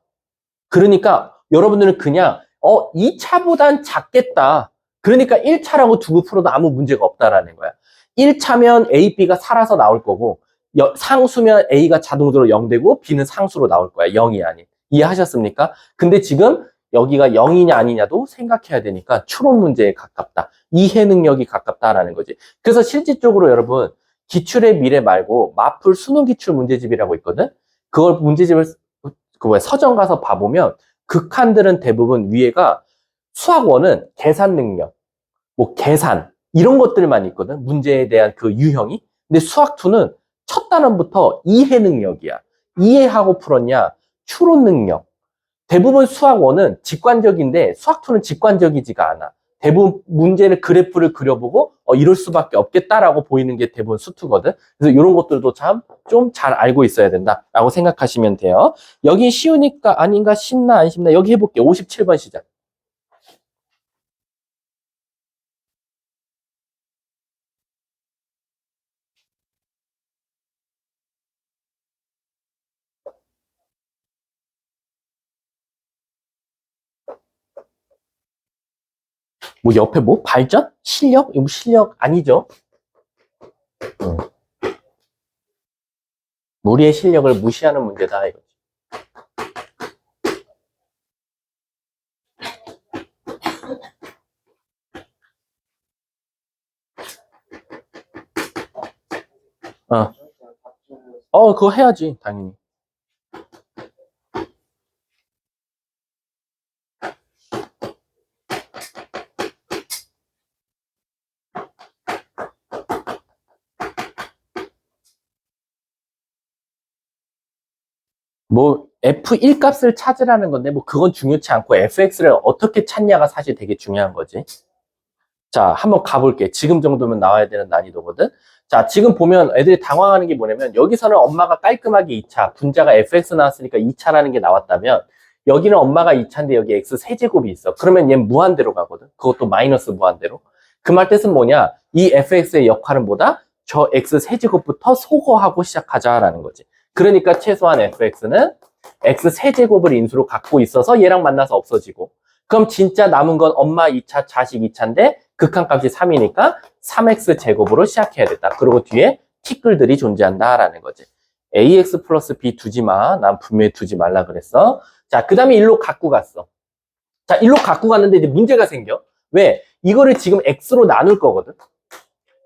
그러니까 여러분들은 그냥 2차보단 작겠다. 그러니까 1차라고 두고 풀어도 아무 문제가 없다라는 거야. 1차면 A, B가 살아서 나올 거고 상수면 A가 자동적으로 0 되고 B는 상수로 나올 거야. 0이 아닌. 이해하셨습니까? 근데 지금 여기가 0이냐 아니냐도 생각해야 되니까 추론 문제에 가깝다. 이해 능력이 가깝다라는 거지. 그래서 실질적으로 여러분 기출의 미래 말고 마풀 수능 기출 문제집이라고 있거든. 그걸 문제집을 서점 가서 봐보면 극한들은 대부분 위에가 수학원은 계산 능력, 뭐 계산 이런 것들만 있거든. 문제에 대한 그 유형이. 근데 수학2는 첫 단원부터 이해 능력이야. 이해하고 풀었냐? 추론 능력. 대부분 수학1은 직관적인데 수학2는 직관적이지가 않아. 대부분 문제를 그래프를 그려보고 이럴 수밖에 없겠다라고 보이는 게 대부분 수투거든. 그래서 이런 것들도 참 좀 잘 알고 있어야 된다라고 생각하시면 돼요. 여기 쉬우니까 아닌가 쉽나 안 쉽나 여기 해볼게. 57번 시작. 뭐 옆에 뭐 발전? 실력? 이거 실력 아니죠? 우리의 실력을 무시하는 문제다 이거지. 그거 해야지 당연히. 뭐 f1 값을 찾으라는 건데 뭐 그건 중요치 않고 fx를 어떻게 찾냐가 사실 되게 중요한 거지. 자, 한번 가볼게. 지금 정도면 나와야 되는 난이도거든. 자, 지금 보면 애들이 당황하는 게 뭐냐면 여기서는 엄마가 깔끔하게 2차, 분자가 fx 나왔으니까 2차라는 게 나왔다면 여기는 엄마가 2차인데 여기 x 세제곱이 있어. 그러면 얘는 무한대로 가거든. 그것도 마이너스 무한대로. 그 말 뜻은 뭐냐? 이 fx의 역할은 뭐다? 저 x 세제곱부터 소거하고 시작하자라는 거지. 그러니까 최소한 fx는 x 세제곱을 인수로 갖고 있어서 얘랑 만나서 없어지고, 그럼 진짜 남은 건 엄마 2차, 자식 2차인데 극한값이 3이니까 3x 제곱으로 시작해야 됐다. 그리고 뒤에 티끌들이 존재한다라는 거지. ax 플러스 b 두지 마. 난 분명히 두지 말라 그랬어. 자, 그 다음에 1로 갖고 갔어. 자, 1로 갖고 갔는데 이제 문제가 생겨. 왜? 이거를 지금 x로 나눌 거거든.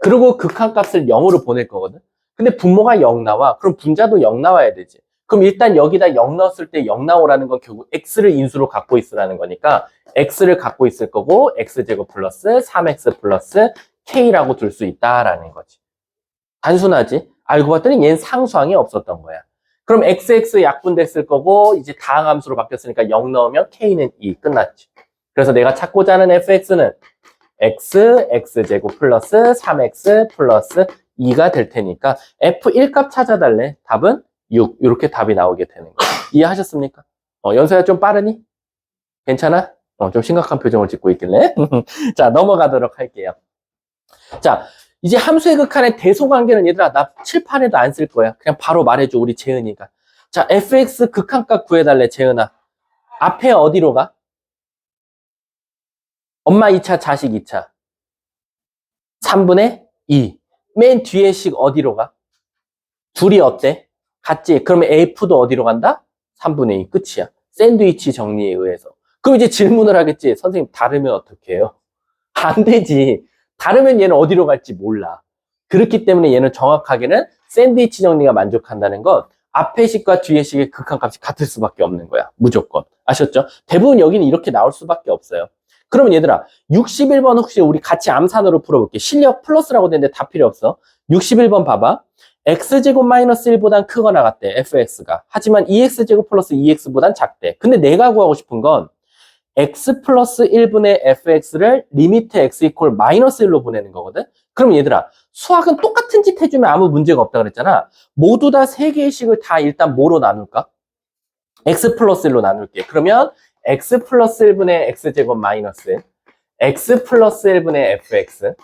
그리고 극한값을 0으로 보낼 거거든. 근데 분모가 0 나와. 그럼 분자도 0 나와야 되지. 그럼 일단 여기다 0 넣었을 때 0 나오라는 건 결국 x를 인수로 갖고 있으라는 거니까 x를 갖고 있을 거고 x제곱 플러스 3x 플러스 k라고 둘 수 있다라는 거지. 단순하지? 알고 봤더니 얘는 상수항이 없었던 거야. 그럼 xx 약분됐을 거고 이제 다항함수로 바뀌었으니까 0 넣으면 k는 2 끝났지. 그래서 내가 찾고자 하는 fx는 x제곱 플러스 3x 플러스 2가 될 테니까 f1 값 찾아달래. 답은 6. 이렇게 답이 나오게 되는 거야. 이해하셨습니까? 연서야 좀 빠르니? 괜찮아? 좀 심각한 표정을 짓고 있길래. 자, 넘어가도록 할게요. 자, 이제 함수의 극한의 대소관계는 얘들아, 나 칠판에도 안 쓸 거야. 그냥 바로 말해줘, 우리 재은이가. 자, fx 극한값 구해달래, 재은아. 앞에 어디로 가? 엄마 2차, 자식 2차. 3분의 2. 맨 뒤에 식 어디로 가? 둘이 어때? 같지? 그러면 f도 어디로 간다? 3분의 2. 끝이야. 샌드위치 정리에 의해서. 그럼 이제 질문을 하겠지. 선생님, 다르면 어떻게 해요? 안 되지. 다르면 얘는 어디로 갈지 몰라. 그렇기 때문에 얘는 정확하게는 샌드위치 정리가 만족한다는 건 앞에 식과 뒤에 식의 극한값이 같을 수밖에 없는 거야. 무조건. 아셨죠? 대부분 여기는 이렇게 나올 수밖에 없어요. 그러면 얘들아, 61번 혹시 우리 같이 암산으로 풀어볼게. 실력 플러스라고 되는데 다 필요 없어. 61번 봐봐. x제곱 마이너스 1보단 크거나 같대, fx가. 하지만 2x제곱 플러스 2x보단 작대. 근데 내가 구하고 싶은 건 x 플러스 1분의 fx를 리미트 x 이퀄 마이너스 1로 보내는 거거든. 그럼 얘들아, 수학은 똑같은 짓 해주면 아무 문제가 없다 그랬잖아. 모두 다 세 개의 식을 다 일단 뭐로 나눌까? x 플러스 1로 나눌게. 그러면 x 플러스 1분의 x제곱 마이너스 1, x 플러스 1분의 fx,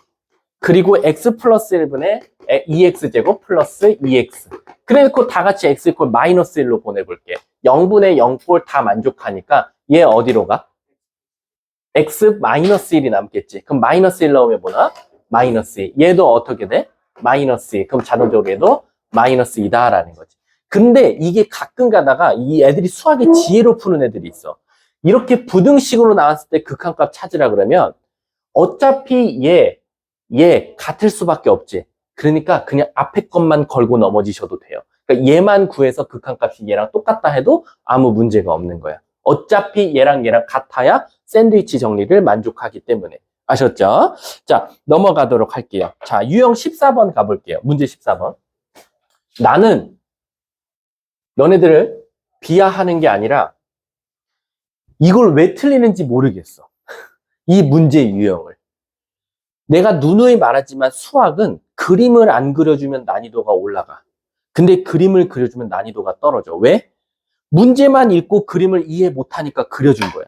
그리고 x 플러스 1분의 2x제곱 플러스 2x. 그래놓고 다 같이 x 이퀄 마이너스 1로 보내볼게. 0분의 0꼴 다 만족하니까 얘 어디로 가? x 마이너스 1이 남겠지. 그럼 마이너스 1 넣으면 뭐나? 마이너스 2. 얘도 어떻게 돼? 마이너스 2. 그럼 자동적으로 얘도 마이너스 2다라는 거지. 근데 이게 가끔 가다가 이 애들이 수학의 지혜로 푸는 애들이 있어. 이렇게 부등식으로 나왔을 때 극한값 찾으라 그러면 어차피 얘 같을 수밖에 없지. 그러니까 그냥 앞에 것만 걸고 넘어지셔도 돼요. 그러니까 얘만 구해서 극한값이 얘랑 똑같다 해도 아무 문제가 없는 거야. 어차피 얘랑 같아야 샌드위치 정리를 만족하기 때문에. 아셨죠? 자, 넘어가도록 할게요. 자, 유형 14번 가볼게요. 문제 14번. 나는 너네들을 비하하는 게 아니라 이걸 왜 틀리는지 모르겠어. 이 문제 유형을. 내가 누누이 말하지만 수학은 그림을 안 그려주면 난이도가 올라가. 근데 그림을 그려주면 난이도가 떨어져. 왜? 문제만 읽고 그림을 이해 못하니까 그려준 거야.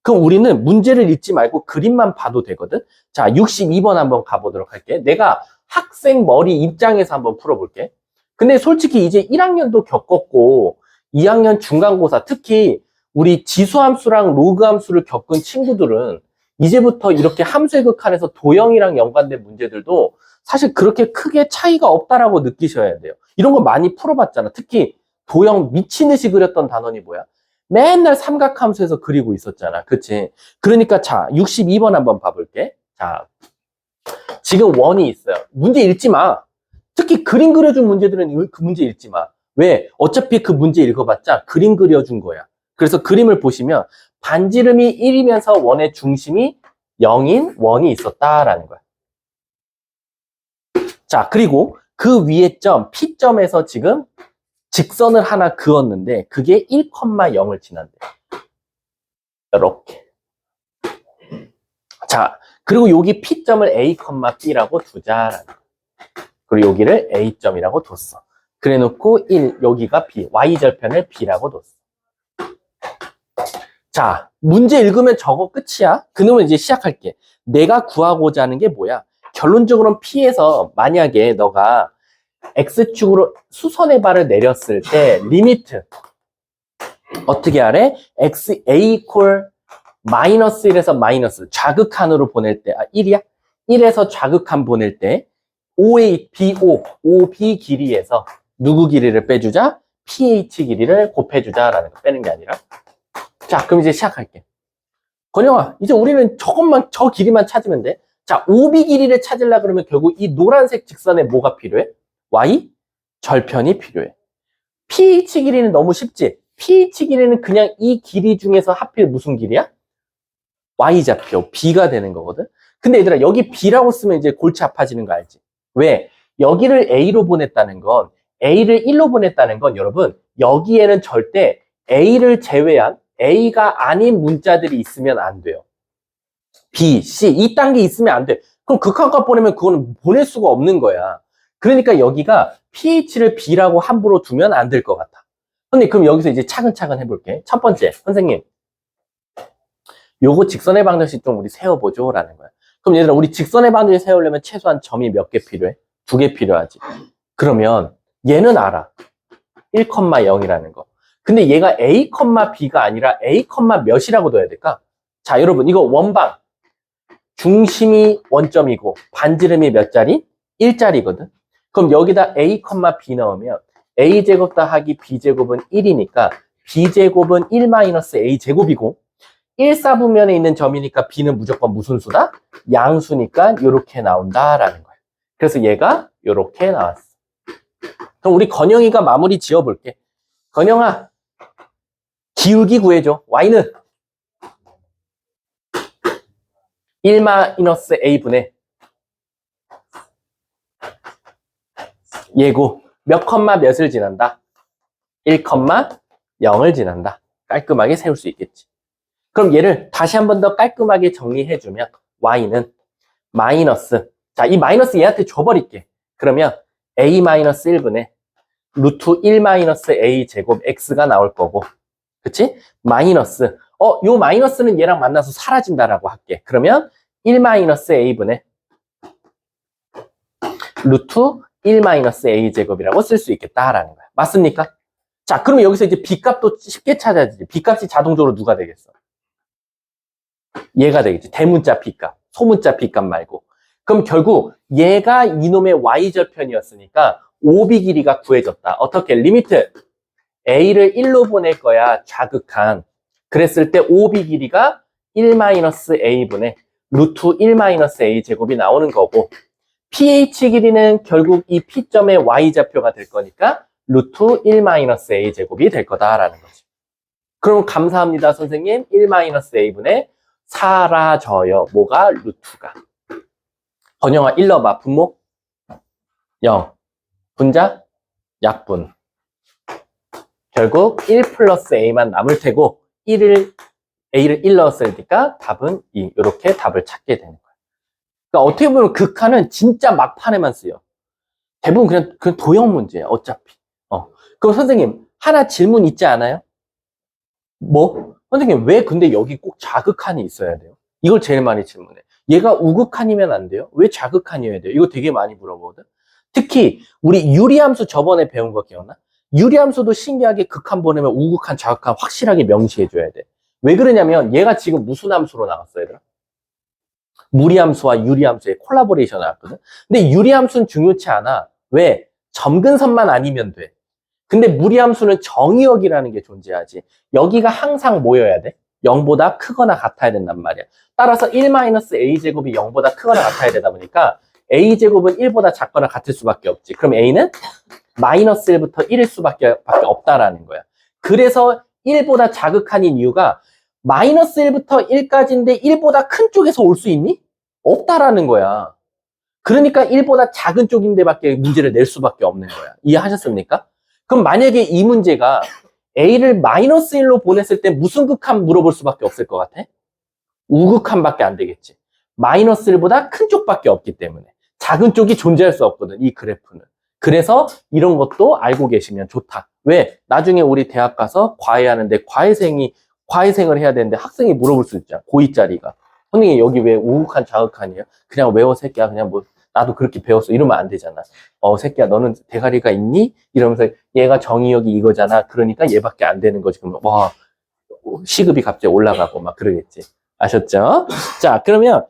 그럼 우리는 문제를 읽지 말고 그림만 봐도 되거든. 자, 62번 한번 가보도록 할게. 내가 학생 머리 입장에서 한번 풀어볼게. 근데 솔직히 이제 1학년도 겪었고 2학년 중간고사, 특히 우리 지수함수랑 로그함수를 겪은 친구들은 이제부터 이렇게 함수의 극한에서 도형이랑 연관된 문제들도 사실 그렇게 크게 차이가 없다라고 느끼셔야 돼요. 이런 거 많이 풀어봤잖아. 특히 도형 미친 듯이 그렸던 단원이 뭐야? 맨날 삼각함수에서 그리고 있었잖아. 그치? 그러니까 자, 62번 한번 봐볼게. 자, 지금 원이 있어요. 문제 읽지 마. 특히 그림 그려준 문제들은 그 문제 읽지 마. 왜? 어차피 그 문제 읽어봤자 그림 그려준 거야. 그래서 그림을 보시면 반지름이 1이면서 원의 중심이 0인 원이 있었다라는 거야. 자, 그리고 그 위에 점, P점에서 지금 직선을 하나 그었는데 그게 1,0을 지난대. 이렇게. 자, 그리고 여기 P점을 A, B라고 두자. 그리고 여기를 A점이라고 뒀어. 그래 놓고 1, 여기가 B, Y절편을 B라고 뒀어. 자, 문제 읽으면 저거 끝이야. 그러면 이제 시작할게. 내가 구하고자 하는 게 뭐야? 결론적으로는 P에서 만약에 너가 X축으로 수선의 발을 내렸을 때 리미트 어떻게 하래? X, A equal 마이너스 1에서 마이너스 좌극한으로 보낼 때, 1이야? 1에서 좌극한 보낼 때 OA, BO, OB 길이에서 누구 길이를 빼주자? PH 길이를 곱해주자라는 거 빼는 게 아니라. 자, 그럼 이제 시작할게. 건영아, 이제 우리는 저것만, 저 길이만 찾으면 돼. 자, OB 길이를 찾으려고 그러면 결국 이 노란색 직선에 뭐가 필요해? Y? 절편이 필요해. PH 길이는 너무 쉽지? PH 길이는 그냥 이 길이 중에서 하필 무슨 길이야? Y좌표, B가 되는 거거든? 근데 얘들아, 여기 B라고 쓰면 이제 골치 아파지는 거 알지? 왜? 여기를 A로 보냈다는 건, A를 1로 보냈다는 건 여러분, 여기에는 절대 A를 제외한 A가 아닌 문자들이 있으면 안 돼요. B, C, 이 단계 있으면 안 돼. 그럼 극한값 보내면 그거는 보낼 수가 없는 거야. 그러니까 여기가 pH를 B라고 함부로 두면 안 될 것 같아. 선생님, 그럼 여기서 이제 차근차근 해볼게. 첫 번째, 선생님. 요거 직선의 방정식 좀 우리 세워보죠. 라는 거야. 그럼 얘들아, 우리 직선의 방정식 세우려면 최소한 점이 몇 개 필요해? 2개 필요하지. 그러면 얘는 알아. 1,0이라는 거. 근데 얘가 A, B가 아니라 A, 몇이라고 둬야 될까? 자, 여러분, 이거 원방. 중심이 원점이고 반지름이 몇 자리? 1자리거든. 그럼 여기다 A, B 넣으면 A제곱 더하기 B제곱은 1이니까 B제곱은 1-A제곱이고 1사분면에 있는 점이니까 B는 무조건 무슨 수다? 양수니까 이렇게 나온다라는 거야. 그래서 얘가 이렇게 나왔어. 그럼 우리 건영이가 마무리 지어볼게. 건영아, 기울기 구해줘. Y는 1-A분의 얘고 몇 컴마 몇을 지난다? 1,0을 지난다. 깔끔하게 세울 수 있겠지. 그럼 얘를 다시 한 번 더 깔끔하게 정리해주면 Y는 마이너스, 자, 이 마이너스 얘한테 줘버릴게. 그러면 A-1분의 루트 1-A 제곱 X가 나올 거고, 그치? 마이너스, 요 마이너스는 얘랑 만나서 사라진다라고 할게. 그러면 1-A분의 루트 1-A 제곱이라고 쓸 수 있겠다라는 거야. 맞습니까? 자, 그러면 여기서 이제 B값도 쉽게 찾아야지. B값이 자동적으로 누가 되겠어? 얘가 되겠지. 대문자 B값, 소문자 B값 말고. 그럼 결국 얘가 이놈의 Y절편이었으니까 OB 길이가 구해졌다. 어떻게? 리미트 A를 1로 보낼 거야. 좌극한. 그랬을 때 OB 길이가 1-A분의 루트 1-A 제곱이 나오는 거고, pH 길이는 결국 이 P점의 Y좌표가 될 거니까 루트 1-A 제곱이 될 거다라는 거지. 그럼 감사합니다, 선생님. 1-A분의 사라져요. 뭐가? 루트가. 번영아, 1 넣어봐. 분모? 0. 분자? 약분. 결국 1 플러스 A만 남을 테고 A를 1 넣었으니까 답은 2. 이렇게 답을 찾게 되는 거야. 그러니까 어떻게 보면 극한은 진짜 막판에만 쓰여. 대부분 그냥 도형 문제야, 어차피. 그럼 선생님, 하나 질문 있지 않아요? 뭐? 선생님, 왜 근데 여기 꼭 좌극한이 있어야 돼요? 이걸 제일 많이 질문해. 얘가 우극한이면 안 돼요? 왜 좌극한이어야 돼요? 이거 되게 많이 물어보거든. 특히 우리 유리함수 저번에 배운 거 기억나? 유리함수도 신기하게 극한 보내면 우극한, 좌극한 확실하게 명시해줘야 돼. 왜 그러냐면 얘가 지금 무슨 함수로 나왔어, 얘들아? 무리함수와 유리함수의 콜라보레이션 나왔거든. 근데 유리함수는 중요치 않아. 왜? 점근선만 아니면 돼. 근데 무리함수는 정의역이라는 게 존재하지. 여기가 항상 뭐여야 돼? 0보다 크거나 같아야 된단 말이야. 따라서 1-A제곱이 0보다 크거나 같아야 되다 보니까 A제곱은 1보다 작거나 같을 수밖에 없지. 그럼 A는 마이너스 1부터 1일 수밖에 없다라는 거야. 그래서 1보다 자극한인 이유가 마이너스 1부터 1까지인데 1보다 큰 쪽에서 올 수 있니? 없다라는 거야. 그러니까 1보다 작은 쪽인데 밖에 문제를 낼 수밖에 없는 거야. 이해하셨습니까? 그럼 만약에 이 문제가 A를 마이너스 1로 보냈을 때 무슨 극한 물어볼 수밖에 없을 것 같아? 우극한밖에 안 되겠지. 마이너스 1보다 큰 쪽밖에 없기 때문에. 작은 쪽이 존재할 수 없거든, 이 그래프는. 그래서 이런 것도 알고 계시면 좋다. 왜? 나중에 우리 대학 가서 과외하는데 과외생을 해야 되는데 학생이 물어볼 수 있잖아. 고2짜리가. 선생님, 여기 왜 우극한, 좌극한이에요? 그냥 외워, 새끼야. 그냥 뭐, 나도 그렇게 배웠어. 이러면 안 되잖아. 새끼야, 너는 대가리가 있니? 이러면서 얘가 정의역이 이거잖아. 그러니까 얘밖에 안 되는 거지. 그러면, 와, 시급이 갑자기 올라가고 막 그러겠지. 아셨죠? 자, 그러면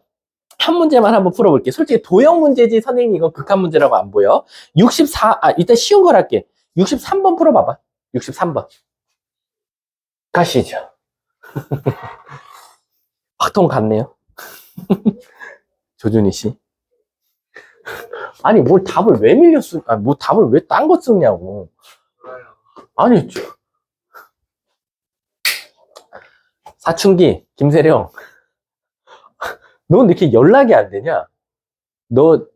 한 문제만 한번 풀어볼게요. 솔직히 도형 문제지 선생님 이건 극한 문제라고 안 보여. 일단 쉬운 걸 할게. 63번 풀어봐봐. 63번. 가시죠. 확통 같네요. 조준희 씨. 아니, 뭘 답을 왜 뭐 답을 왜 딴 거 쓰냐고. 아니, 사춘기, 김세령. 넌 이렇게 연락이 안 되냐? 너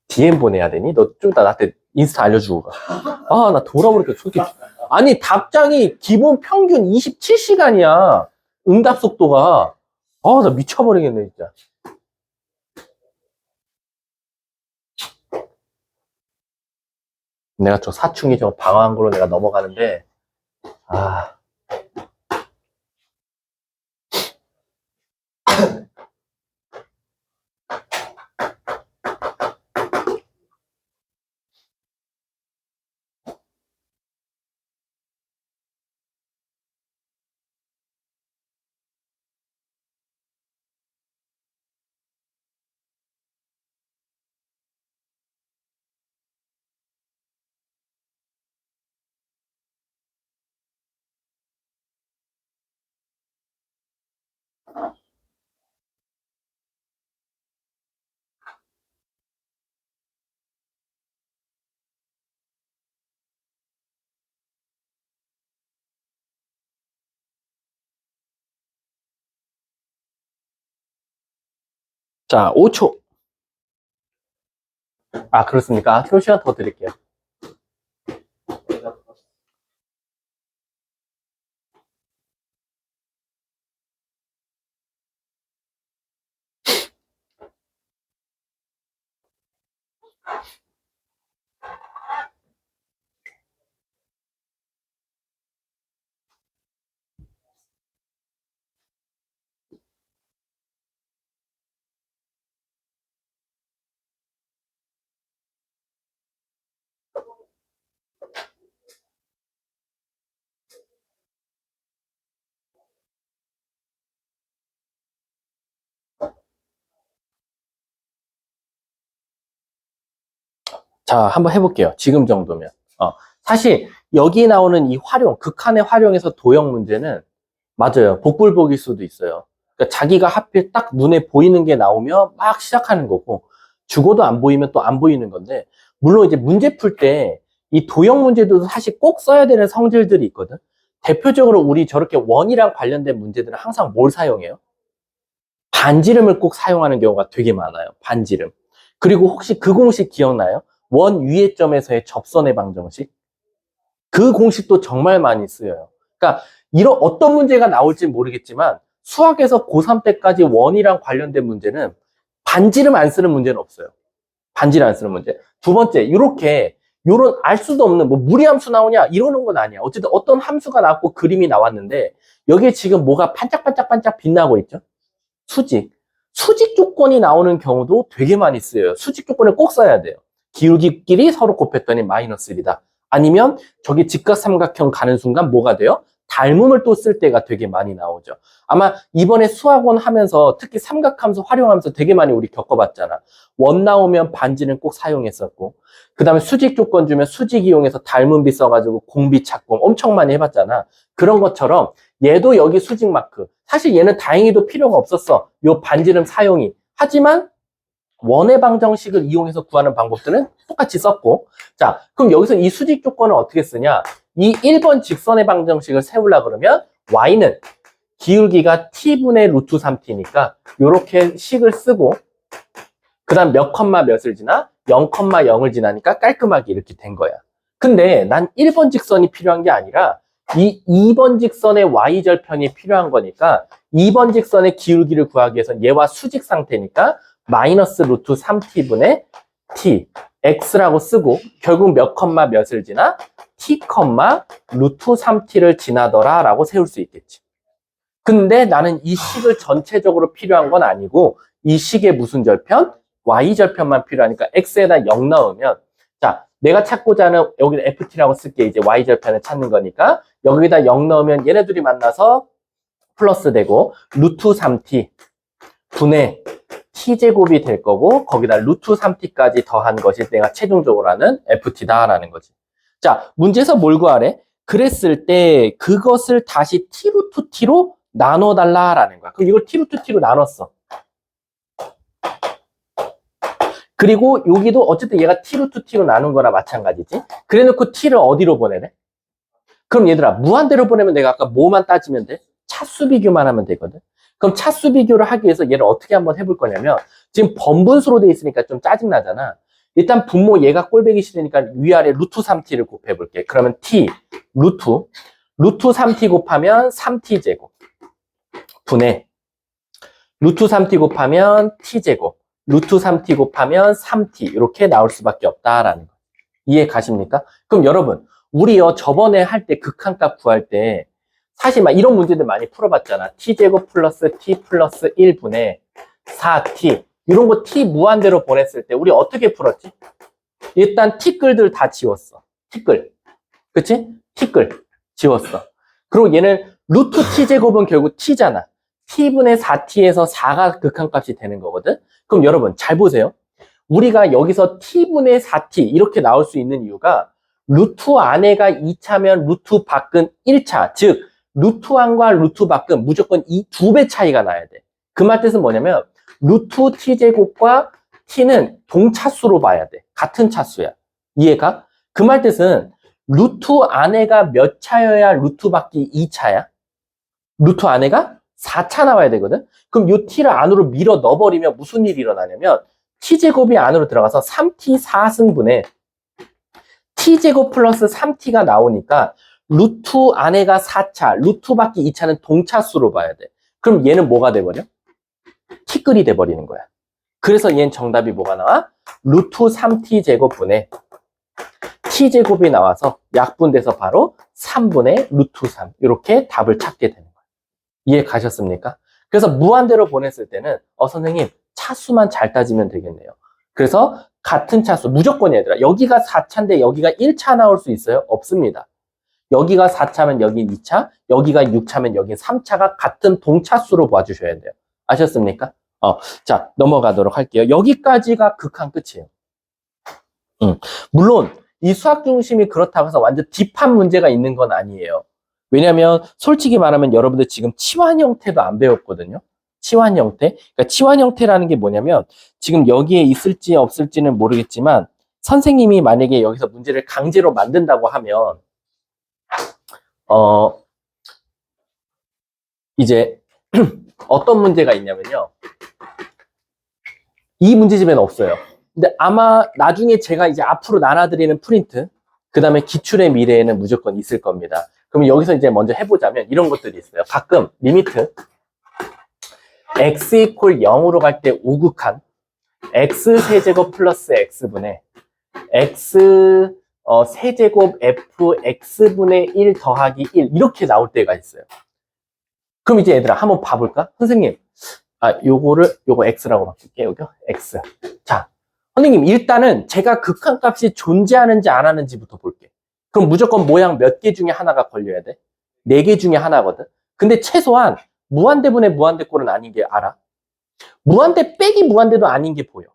DM 보내야 되니? 너 좀 이따 나한테 인스타 알려주고 가. 아, 나 돌아보니까 솔직히. 아니, 답장이 기본 평균 27시간이야. 응답 속도가. 아, 나 미쳐버리겠네, 진짜. 내가 저 사춘기 저 방황한 걸로 내가 넘어가는데, 아. 자, 5초. 아, 그렇습니까? 표 시간 더 드릴게요. 자, 한번 해볼게요. 지금 정도면. 사실 여기 나오는 이 극한의 활용에서 도형 문제는 맞아요. 복불복일 수도 있어요. 그러니까 자기가 하필 딱 눈에 보이는 게 나오면 막 시작하는 거고, 죽어도 안 보이면 또 안 보이는 건데, 물론 이제 문제 풀 때 이 도형 문제도 사실 꼭 써야 되는 성질들이 있거든. 대표적으로 우리 저렇게 원이랑 관련된 문제들은 항상 뭘 사용해요? 반지름을 꼭 사용하는 경우가 되게 많아요. 반지름. 그리고 혹시 그 공식 기억나요? 원 위의 점에서의 접선의 방정식? 그 공식도 정말 많이 쓰여요. 그러니까 이런 어떤 문제가 나올지 모르겠지만 수학에서 고3 때까지 원이랑 관련된 문제는 반지름 안 쓰는 문제는 없어요. 반지름 안 쓰는 문제. 두 번째, 요런 알 수도 없는 뭐 무리함수 나오냐 이러는 건 아니야. 어쨌든 어떤 함수가 나왔고 그림이 나왔는데 여기에 지금 뭐가 반짝반짝반짝 빛나고 있죠? 수직. 수직 조건이 나오는 경우도 되게 많이 쓰여요. 수직 조건을 꼭 써야 돼요. 기울기끼리 서로 곱했더니 마이너스 1이다. 아니면 저기 직각삼각형 가는 순간 뭐가 돼요? 닮음을 또 쓸 때가 되게 많이 나오죠. 아마 이번에 수학원 하면서 특히 삼각함수 활용하면서 되게 많이 우리 겪어봤잖아. 원 나오면 반지는 꼭 사용했었고, 그 다음에 수직 조건 주면 수직 이용해서 닮음비 써가지고 공비 찾고 엄청 많이 해봤잖아. 그런 것처럼 얘도 여기 수직 마크. 사실 얘는 다행히도 필요가 없었어. 요 반지름 사용이. 하지만 원의 방정식을 이용해서 구하는 방법들은 똑같이 썼고. 자, 그럼 여기서 이 수직 조건을 어떻게 쓰냐? 이 1번 직선의 방정식을 세우려고 그러면 y는 기울기가 t분의 루트 3t니까 이렇게 식을 쓰고 그 다음 몇 컴마 몇을 지나? 0,0을 지나니까 깔끔하게 이렇게 된 거야. 근데 난 1번 직선이 필요한 게 아니라 이 2번 직선의 y절편이 필요한 거니까 2번 직선의 기울기를 구하기 위해서 얘와 수직 상태니까 마이너스 루트 3t분의 t x라고 쓰고 결국 몇 컴마 몇을 지나 t 컴마 루트 3t를 지나더라 라고 세울 수 있겠지. 근데 나는 이 식을 전체적으로 필요한 건 아니고 이 식의 무슨 절편? y절편만 필요하니까 x에다 0 넣으면 자 내가 찾고자 하는 여기는 ft라고 쓸게. 이제 y절편을 찾는 거니까 여기다 0 넣으면 얘네 둘이 만나서 플러스 되고 루트 3t 분의 t제곱이 될 거고 거기다 루트 3t까지 더한 것이 내가 최종적으로 하는 ft다라는 거지. 자 문제에서 뭘 구하래? 그랬을 때 그것을 다시 t 루트 t로 나눠달라라는 거야. 그럼 이걸 t 루트 t로 나눴어. 그리고 여기도 어쨌든 얘가 t 루트 t로 나눈 거나 마찬가지지. 그래놓고 t를 어디로 보내래? 그럼 얘들아 무한대로 보내면 내가 아까 뭐만 따지면 돼? 차수 비교만 하면 되거든. 그럼 차수 비교를 하기 위해서 얘를 어떻게 한번 해볼 거냐면 지금 번분수로 돼 있으니까 좀 짜증나잖아. 일단 분모 얘가 꼴배기 싫으니까 위아래 루트 3t를 곱해볼게. 그러면 t 루트 3t 곱하면 3t제곱 분의 루트 3t 곱하면 t제곱 루트 3t 곱하면 3t 이렇게 나올 수밖에 없다라는 거. 이해 가십니까? 그럼 여러분 우리요 저번에 할 때 극한값 구할 때 사실 막 이런 문제들 많이 풀어봤잖아. t제곱 플러스 t 플러스 1분의 4t 이런 거 t 무한대로 보냈을 때 우리 어떻게 풀었지? 일단 t끌들 다 지웠어. t끌 그치? t끌 지웠어. 그리고 얘는 루트 t제곱은 결국 t잖아. t분의 4t에서 4가 극한값이 되는 거거든. 그럼 여러분 잘 보세요. 우리가 여기서 t분의 4t 이렇게 나올 수 있는 이유가 루트 안에가 2차면 루트 밖은 1차 즉 루트 안과 루트 밖은 무조건 이 2배 차이가 나야 돼. 그 말 뜻은 뭐냐면 루트 t제곱과 t는 동차수로 봐야 돼. 같은 차수야. 이해가? 그 말 뜻은 루트 안에가 몇 차여야 루트 밖이 2차야? 루트 안에가 4차 나와야 되거든? 그럼 이 t를 안으로 밀어 넣어버리면 무슨 일이 일어나냐면 t제곱이 안으로 들어가서 3t 4승분의 t제곱 플러스 3t가 나오니까 루트 안에가 4차, 루트 밖이 2차는 동차수로 봐야 돼. 그럼 얘는 뭐가 돼버려? t끌이 돼버리는 거야. 그래서 얘는 정답이 뭐가 나와? 루트 3t제곱분의 t제곱이 나와서 약분돼서 바로 3분의 루트 3 이렇게 답을 찾게 되는 거야. 이해 가셨습니까? 그래서 무한대로 보냈을 때는 선생님 차수만 잘 따지면 되겠네요. 그래서 같은 차수 무조건 얘들아 여기가 4차인데 여기가 1차 나올 수 있어요? 없습니다. 여기가 4차면 여긴 2차, 여기가 6차면 여긴 3차가 같은 동차수로 봐주셔야 돼요. 아셨습니까? 자 넘어가도록 할게요. 여기까지가 극한 끝이에요. 물론 이 수학 중심이 그렇다고 해서 완전 딥한 문제가 있는 건 아니에요. 왜냐면 솔직히 말하면 여러분들 지금 치환 형태도 안 배웠거든요. 치환 형태. 그러니까 치환 형태라는 게 뭐냐면 지금 여기에 있을지 없을지는 모르겠지만 선생님이 만약에 여기서 문제를 강제로 만든다고 하면 이제 어떤 문제가 있냐면요. 이 문제집에는 없어요. 근데 아마 나중에 제가 이제 앞으로 나눠드리는 프린트, 그 다음에 기출의 미래에는 무조건 있을 겁니다. 그럼 여기서 이제 먼저 해보자면 이런 것들이 있어요. 가끔 리미트 x 이퀄 0으로 갈 때 우극한 x 세제곱 플러스 x분의 x 세제곱 f x분의 1 더하기 1 이렇게 나올 때가 있어요. 그럼 이제 얘들아 한번 봐볼까? 선생님 요거 x라고 바꿀게요. 여기요 x. 자 선생님 일단은 제가 극한값이 존재하는지 안 하는지부터 볼게. 그럼 무조건 모양 몇 개 중에 하나가 걸려야 돼? 4개 중에 하나거든. 근데 최소한 무한대분의 무한대꼴은 아닌 게 알아? 무한대 빼기 무한대도 아닌 게 보여.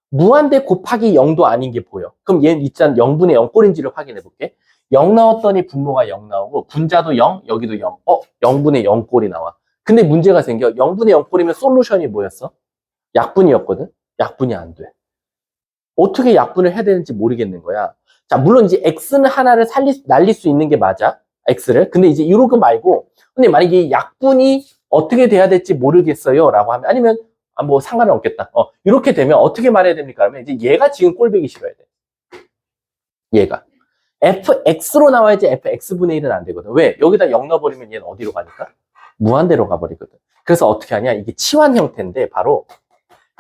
무한대 곱하기 0도 아닌 게 보여. 그럼 얘는 일단 0분의 0꼴인지를 확인해 볼게. 0 넣었더니 분모가 0 나오고 분자도 0, 여기도 0. 0분의 0꼴이 나와. 근데 문제가 생겨. 0분의 0꼴이면 솔루션이 뭐였어? 약분이었거든? 약분이 안 돼. 어떻게 약분을 해야 되는지 모르겠는 거야. 자, 물론 이제 x는 하나를 날릴 수 있는 게 맞아. x를. 근데 이제 이런 거 말고 근데 만약에 약분이 어떻게 돼야 될지 모르겠어요 라고 하면 아니면 뭐 상관은 없겠다. 이렇게 되면 어떻게 말해야 됩니까? 그러면 이제 얘가 지금 꼴배기 싫어야 돼. 얘가. fx로 나와야지 fx분의 1은 안 되거든. 왜? 여기다 0 넣어버리면 얘는 어디로 가니까? 무한대로 가버리거든. 그래서 어떻게 하냐? 이게 치환 형태인데 바로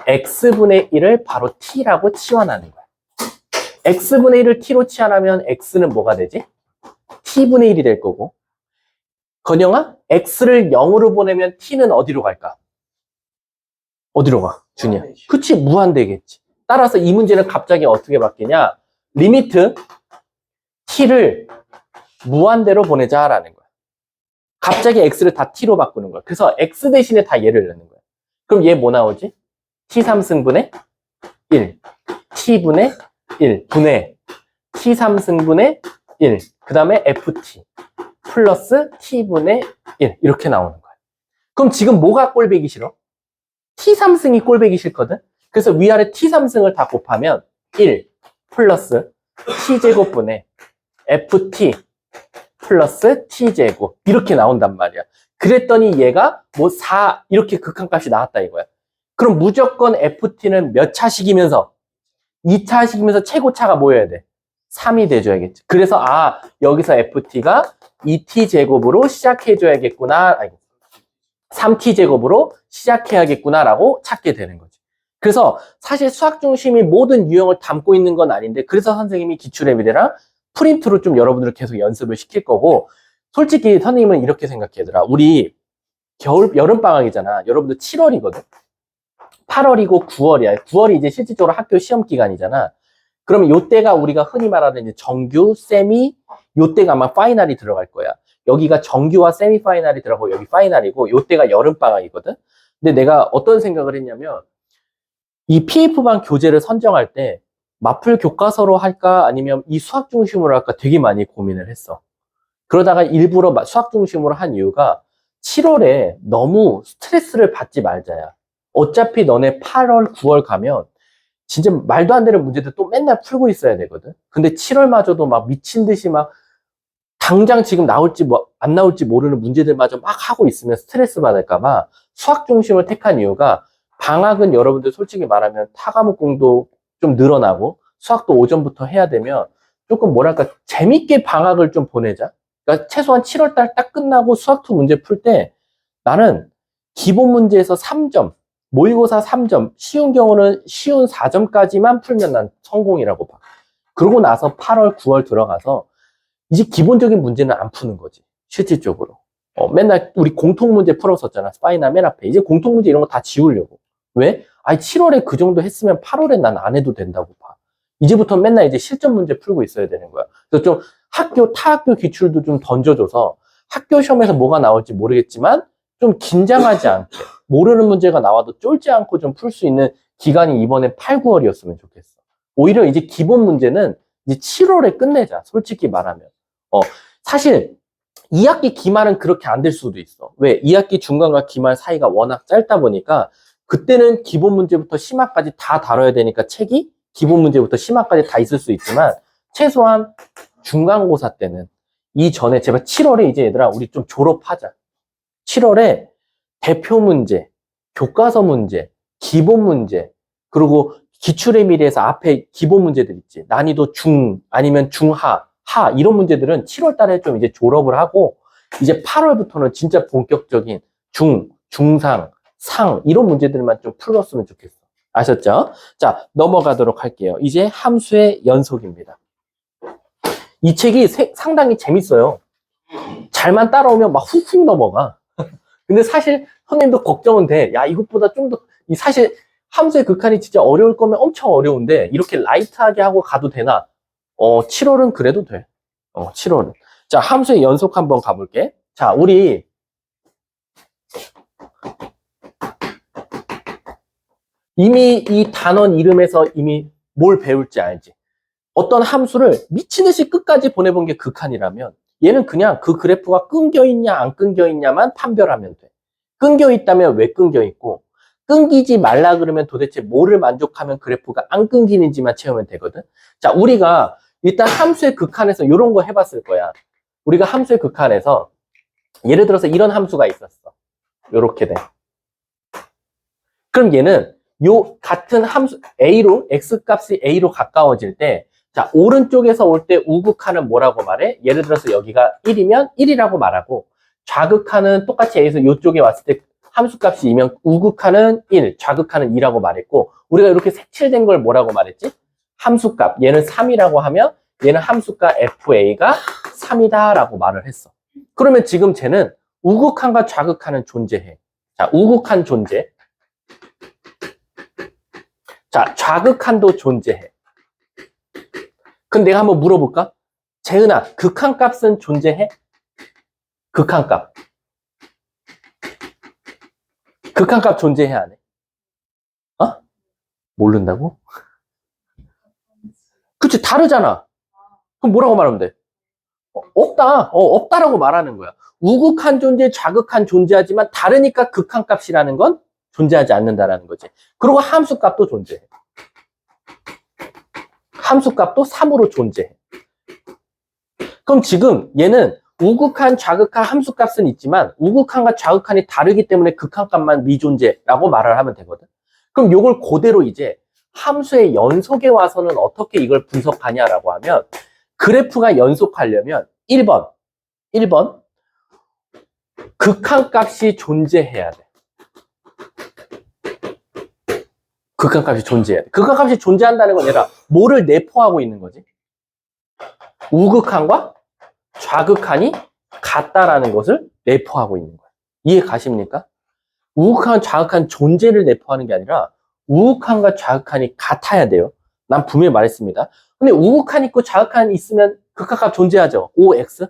x분의 1을 바로 t라고 치환하는 거야. x분의 1을 t로 치환하면 x는 뭐가 되지? t분의 1이 될 거고, 건영아, x를 0으로 보내면 t는 어디로 갈까? 어디로 가? 준이야. 그치, 무한대겠지. 따라서 이 문제는 갑자기 어떻게 바뀌냐? 리미트 t를 무한대로 보내자라는 거야. 갑자기 x를 다 t로 바꾸는 거야. 그래서 x 대신에 다 얘를 넣는 거야. 그럼 얘 뭐 나오지? t3승분의 1, t분의 1, 분의 t3승분의 1, 그 다음에 ft 플러스 t분의 1 이렇게 나오는 거야. 그럼 지금 뭐가 꼴배기 싫어? t3승이 꼴배기 싫거든? 그래서 위아래 t3승을 다 곱하면 1 플러스 t제곱분의 ft 플러스 t제곱 이렇게 나온단 말이야. 그랬더니 얘가 뭐 4 이렇게 극한값이 나왔다 이거야. 그럼 무조건 ft는 몇 차식이면서 2차식이면서 최고차가 뭐여야 돼? 3이 돼줘야겠지. 그래서 여기서 ft가 2t제곱으로 시작해줘야겠구나. 3t제곱으로 시작해야겠구나 라고 찾게 되는 거지. 그래서 사실 수학 중심이 모든 유형을 담고 있는 건 아닌데, 그래서 선생님이 기출의 미래랑 프린트로 좀 여러분들을 계속 연습을 시킬 거고, 솔직히 선생님은 이렇게 생각하더라. 우리 여름방학이잖아. 여러분들 7월이거든. 8월이고 9월이야. 9월이 이제 실질적으로 학교 시험 기간이잖아. 그러면 요때가 우리가 흔히 말하는 이제 정규, 세미, 요때가 아마 파이널이 들어갈 거야. 여기가 정규와 세미 파이널이 들어가고 여기 파이널이고, 요때가 여름방학이거든. 근데 내가 어떤 생각을 했냐면, 이 PF반 교재를 선정할 때 마플 교과서로 할까 아니면 이 수학 중심으로 할까 되게 많이 고민을 했어. 그러다가 일부러 수학 중심으로 한 이유가 7월에 너무 스트레스를 받지 말자야. 어차피 너네 8월, 9월 가면 진짜 말도 안 되는 문제들 또 맨날 풀고 있어야 되거든. 근데 7월마저도 막 미친 듯이 막 당장 지금 나올지 안 나올지 모르는 문제들마저 막 하고 있으면 스트레스 받을까봐 수학 중심을 택한 이유가, 방학은 여러분들 솔직히 말하면 타과목 공도 좀 늘어나고 수학도 오전부터 해야 되면 조금 뭐랄까 재밌게 방학을 좀 보내자. 그러니까 최소한 7월달 딱 끝나고 수학2 문제 풀 때 나는 기본 문제에서 3점, 모의고사 3점, 쉬운 경우는 쉬운 4점까지만 풀면 난 성공이라고 봐. 그러고 나서 8월, 9월 들어가서 이제 기본적인 문제는 안 푸는 거지, 실질적으로. 맨날 우리 공통 문제 풀었었잖아. 파이널 맨 앞에. 이제 공통 문제 이런 거 다 지우려고. 왜? 7월에 그 정도 했으면 8월에 난 안 해도 된다고 봐. 이제부터 맨날 이제 실전 문제 풀고 있어야 되는 거야. 그래서 좀 타학교 기출도 좀 던져줘서 학교 시험에서 뭐가 나올지 모르겠지만 좀 긴장하지 않게, 모르는 문제가 나와도 쫄지 않고 좀 풀 수 있는 기간이 이번에 8, 9월이었으면 좋겠어. 오히려 이제 기본 문제는 이제 7월에 끝내자. 솔직히 말하면. 사실 2학기 기말은 그렇게 안 될 수도 있어. 왜? 2학기 중간과 기말 사이가 워낙 짧다 보니까 그때는 기본 문제부터 심화까지 다 다뤄야 되니까 책이 기본 문제부터 심화까지 다 있을 수 있지만, 최소한 중간고사 때는 이전에 제발 7월에 이제 얘들아 우리 좀 졸업하자. 7월에 대표 문제, 교과서 문제, 기본 문제, 그리고 기출의 미래에서 앞에 기본 문제들 있지. 난이도 중 아니면 중하, 하 이런 문제들은 7월 달에 좀 이제 졸업을 하고, 이제 8월부터는 진짜 본격적인 중, 중상, 상 이런 문제들만 좀 풀었으면 좋겠어. 아셨죠? 자, 넘어가도록 할게요. 이제 함수의 연속입니다. 이 책이 상당히 재밌어요. 잘만 따라오면 막 훅훅 넘어가. 근데 사실 선생님도 걱정은 돼. 야, 이것보다 좀 더, 사실 함수의 극한이 진짜 어려울 거면 엄청 어려운데 이렇게 라이트하게 하고 가도 되나? 7월은 그래도 돼. 7월은. 자, 함수의 연속 한번 가볼게. 자, 우리 이미 이 단원 이름에서 이미 뭘 배울지 알지? 어떤 함수를 미친 듯이 끝까지 보내본 게 극한이라면, 얘는 그냥 그 그래프가 끊겨 있냐 안 끊겨 있냐만 판별하면 돼. 끊겨 있다면 왜 끊겨 있고, 끊기지 말라 그러면 도대체 뭐를 만족하면 그래프가 안 끊기는지만 채우면 되거든. 자, 우리가 일단 함수의 극한에서 이런 거 해봤을 거야. 우리가 함수의 극한에서 예를 들어서 이런 함수가 있었어. 요렇게 돼. 그럼 얘는 요 같은 함수 A로, X값이 A로 가까워질 때, 자, 오른쪽에서 올 때 우극한은 뭐라고 말해? 예를 들어서 여기가 1이면 1이라고 말하고, 좌극한은 똑같이 A에서 이쪽에 왔을 때 함수값이 2면 우극한은 1, 좌극한은 2라고 말했고, 우리가 이렇게 색칠된 걸 뭐라고 말했지? 함수값, 얘는 3이라고 하면 얘는 함수값 FA가 3이다 라고 말을 했어. 그러면 지금 쟤는 우극한과 좌극한은 존재해. 자, 우극한 존재. 자, 좌극한도 존재해. 그럼 내가 한번 물어볼까? 재은아, 극한값은 존재해? 극한값. 극한값 존재해, 안 해? 어? 모른다고? 그치, 다르잖아. 그럼 뭐라고 말하면 돼? 없다. 없다라고 말하는 거야. 우극한 존재, 좌극한 존재하지만 다르니까 극한값이라는 건 존재하지 않는다라는 거지. 그리고 함수값도 존재해. 함수값도 3으로 존재해. 그럼 지금 얘는 우극한, 좌극한 함수값은 있지만 우극한과 좌극한이 다르기 때문에 극한값만 미존재라고 말을 하면 되거든. 그럼 이걸 그대로 이제 함수의 연속에 와서는 어떻게 이걸 분석하냐라고 하면 그래프가 연속하려면 1번 극한값이 존재해야 돼. 극한값이 존재해야 돼. 극한값이 존재한다는 건 얘가 뭐를 내포하고 있는 거지? 우극한과 좌극한이 같다라는 것을 내포하고 있는 거야. 이해 가십니까? 우극한, 좌극한 존재를 내포하는 게 아니라 우극한과 좌극한이 같아야 돼요. 난 분명히 말했습니다. 근데 우극한 있고 좌극한 있으면 극한값 존재하죠. OX?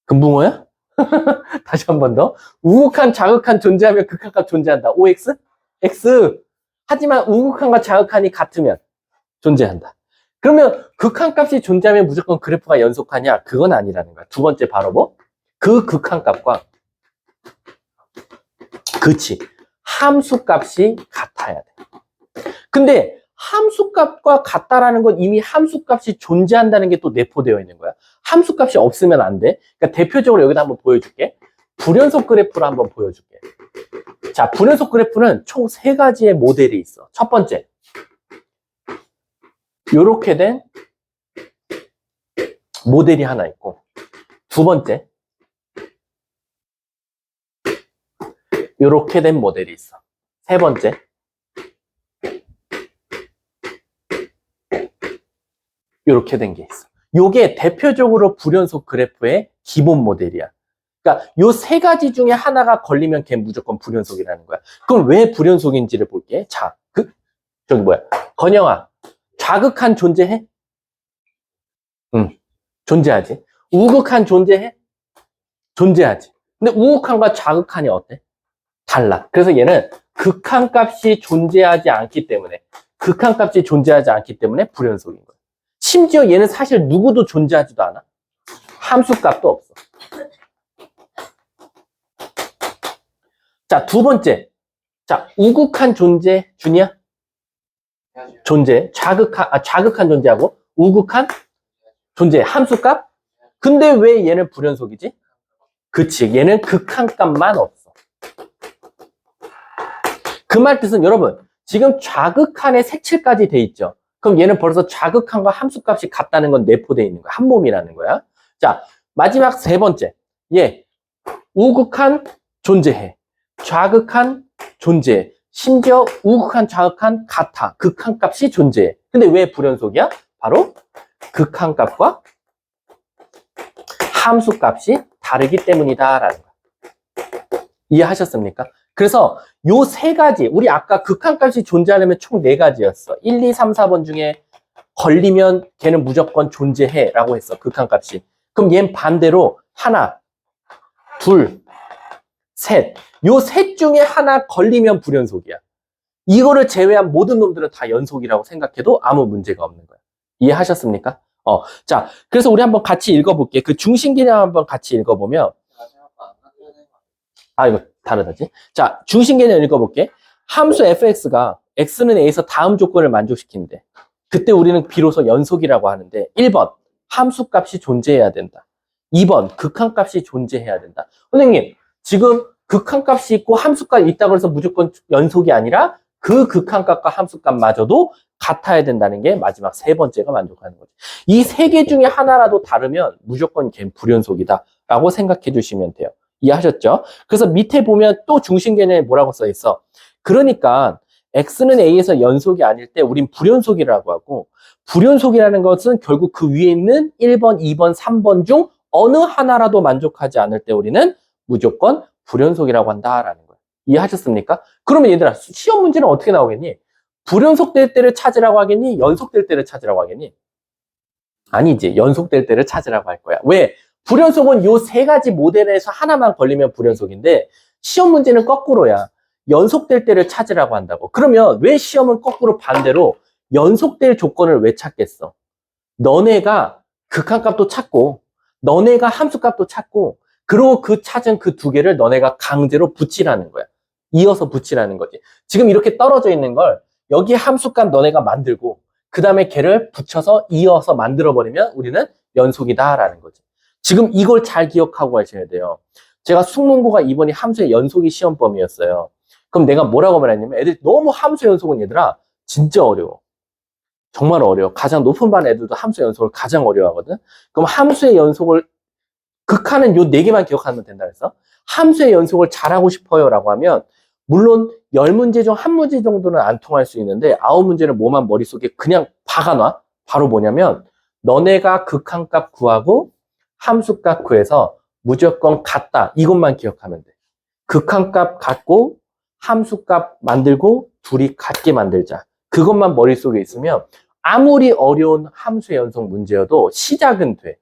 금붕어야? 다시 한 번 더. 우극한, 좌극한 존재하면 극한값 존재한다. OX? X. 하지만 우극한과 좌극한이 같으면 존재한다. 그러면 극한값이 존재하면 무조건 그래프가 연속하냐? 그건 아니라는 거야. 두 번째 바로 뭐? 그 극한값과 그치. 함수값이 같아야 돼. 근데 함수값과 같다라는 건 이미 함수값이 존재한다는 게 또 내포되어 있는 거야. 함수값이 없으면 안 돼. 그러니까 대표적으로 여기다 한번 보여줄게. 불연속 그래프를 한번 보여줄게. 자, 불연속 그래프는 총 3가지의 모델이 있어. 첫 번째, 요렇게 된 모델이 하나 있고, 두 번째, 요렇게 된 모델이 있어. 세 번째, 요렇게 된 게 있어. 요게 대표적으로 불연속 그래프의 기본 모델이야. 그러니까 요 3가지 중에 하나가 걸리면 걔 무조건 불연속이라는 거야. 그럼 왜 불연속인지를 볼게. 자, 저기 뭐야. 건영아, 좌극한 존재해? 응, 존재하지. 우극한 존재해? 존재하지. 근데 우극한과 좌극한이 어때? 달라. 그래서 얘는 극한값이 존재하지 않기 때문에 불연속인 거야. 심지어 얘는 사실 누구도 존재하지도 않아. 함수값도 없어. 자, 두 번째. 자, 우극한 존재, 준이야? 존재. 좌극한 존재하고 우극한 존재. 함수값? 근데 왜 얘는 불연속이지? 그치. 얘는 극한값만 없어. 그 말 뜻은 여러분, 지금 좌극한에 색칠까지 돼 있죠. 그럼 얘는 벌써 좌극한과 함수값이 같다는 건 내포되어 있는 거야. 한 몸이라는 거야. 자, 마지막 세 번째. 얘, 우극한 존재해. 좌극한 존재해. 심지어 우극한, 좌극한 같아. 극한값이 존재해. 근데 왜 불연속이야? 바로 극한값과 함수값이 다르기 때문이다라는 거야. 이해하셨습니까? 그래서 요 3가지, 우리 아까 극한값이 존재하려면 총 4가지였어. 1, 2, 3, 4번 중에 걸리면 걔는 무조건 존재해 라고 했어. 극한값이. 그럼 얘는 반대로 하나, 둘, 셋. 요 셋 중에 하나 걸리면 불연속이야. 이거를 제외한 모든 놈들은 다 연속이라고 생각해도 아무 문제가 없는 거야. 이해하셨습니까? 자, 그래서 우리 한번 같이 읽어볼게. 그 중심 개념 한번 같이 읽어보면, 이거 다르다지? 자, 중심 개념 읽어볼게. 함수 fx가 x는 a에서 다음 조건을 만족시키는데, 그때 우리는 비로소 연속이라고 하는데, 1번, 함수값이 존재해야 된다. 2번, 극한값이 존재해야 된다. 선생님, 지금 극한값이 있고 함수값이 있다고 해서 무조건 연속이 아니라 그 극한값과 함수값마저도 같아야 된다는 게 마지막 세 번째가 만족하는 거죠. 이 세 개 중에 하나라도 다르면 무조건 걔는 불연속이다 라고 생각해 주시면 돼요. 이해하셨죠? 그래서 밑에 보면 또 중심 개념에 뭐라고 써 있어? 그러니까 x는 a에서 연속이 아닐 때 우린 불연속이라고 하고, 불연속이라는 것은 결국 그 위에 있는 1번, 2번, 3번 중 어느 하나라도 만족하지 않을 때 우리는 무조건 불연속이라고 한다라는 거예요. 이해하셨습니까? 그러면 얘들아, 시험 문제는 어떻게 나오겠니? 불연속될 때를 찾으라고 하겠니? 연속될 때를 찾으라고 하겠니? 아니지. 연속될 때를 찾으라고 할 거야. 왜? 불연속은 요 세 가지 모델에서 하나만 걸리면 불연속인데 시험 문제는 거꾸로야. 연속될 때를 찾으라고 한다고. 그러면 왜 시험은 거꾸로 반대로 연속될 조건을 왜 찾겠어? 너네가 극한값도 찾고 너네가 함수값도 찾고 그리고 그 찾은 그 두 개를 너네가 강제로 붙이라는 거야. 이어서 붙이라는 거지. 지금 이렇게 떨어져 있는 걸 여기 함수값 너네가 만들고 그 다음에 걔를 붙여서 이어서 만들어버리면 우리는 연속이다라는 거지. 지금 이걸 잘 기억하고 가셔야 돼요. 제가 수능고가 이번이 함수의 연속이 시험 범위였어요. 그럼 내가 뭐라고 말했냐면 애들이 너무 함수 연속은 얘들아 진짜 어려워. 정말 어려워. 가장 높은 반 애들도 함수 연속을 가장 어려워하거든. 그럼 함수의 연속을 극한은 요 네 개만 기억하면 된다 그래서 함수의 연속을 잘하고 싶어요 라고 하면 물론 10문제 중 한 문제 정도는 안 통할 수 있는데 9문제는 뭐만 머릿속에 그냥 박아놔. 바로 뭐냐면 너네가 극한값 구하고 함수값 구해서 무조건 같다. 이것만 기억하면 돼. 극한값 갖고 함수값 만들고 둘이 같게 만들자. 그것만 머릿속에 있으면 아무리 어려운 함수의 연속 문제여도 시작은 돼.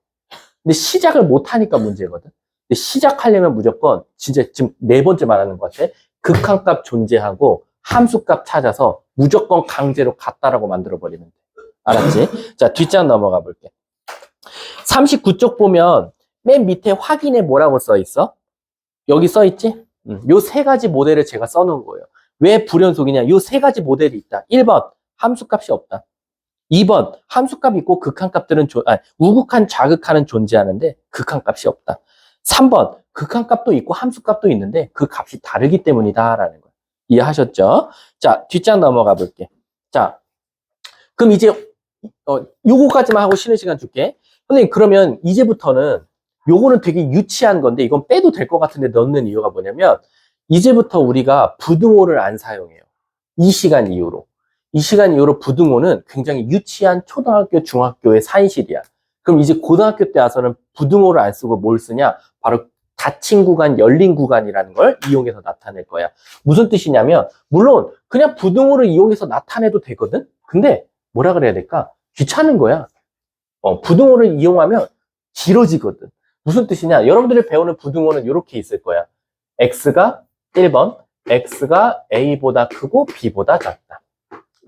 근데 시작을 못하니까 문제거든. 근데 시작하려면 무조건 진짜 지금 네 번째 말하는 것 같아. 극한값 존재하고 함수값 찾아서 무조건 강제로 같다라고 만들어버리면 돼. 알았지? 자, 뒷장 넘어가 볼게. 39쪽 보면 맨 밑에 확인에 뭐라고 써 있어? 여기 써 있지? 요 세 가지 모델을 제가 써놓은 거예요. 왜 불연속이냐? 요 세 가지 모델이 있다. 1번, 함수값이 없다. 2번, 함수값이 있고 극한값들은 우극한 좌극한은 존재하는데 극한값이 없다. 3번, 극한값도 있고 함수값도 있는데 그 값이 다르기 때문이다라는 거예요. 이해하셨죠? 자, 뒷장 넘어가 볼게. 자, 그럼 이제 요거까지만 하고 쉬는 시간 줄게. 선생님, 그러면 이제부터는 요거는 되게 유치한 건데 이건 빼도 될 것 같은데 넣는 이유가 뭐냐면 이제부터 우리가 부등호를 안 사용해요. 이 시간 이후로. 이 시간 이후로 부등호는 굉장히 유치한 초등학교, 중학교의 산실이야. 그럼 이제 고등학교 때 와서는 부등호를 안 쓰고 뭘 쓰냐? 바로 닫힌 구간, 열린 구간이라는 걸 이용해서 나타낼 거야. 무슨 뜻이냐면 물론 그냥 부등호를 이용해서 나타내도 되거든? 근데 뭐라 그래야 될까? 귀찮은 거야. 부등호를 이용하면 길어지거든. 무슨 뜻이냐? 여러분들이 배우는 부등호는 이렇게 있을 거야. x가 1번, x가 a보다 크고 b보다 작다.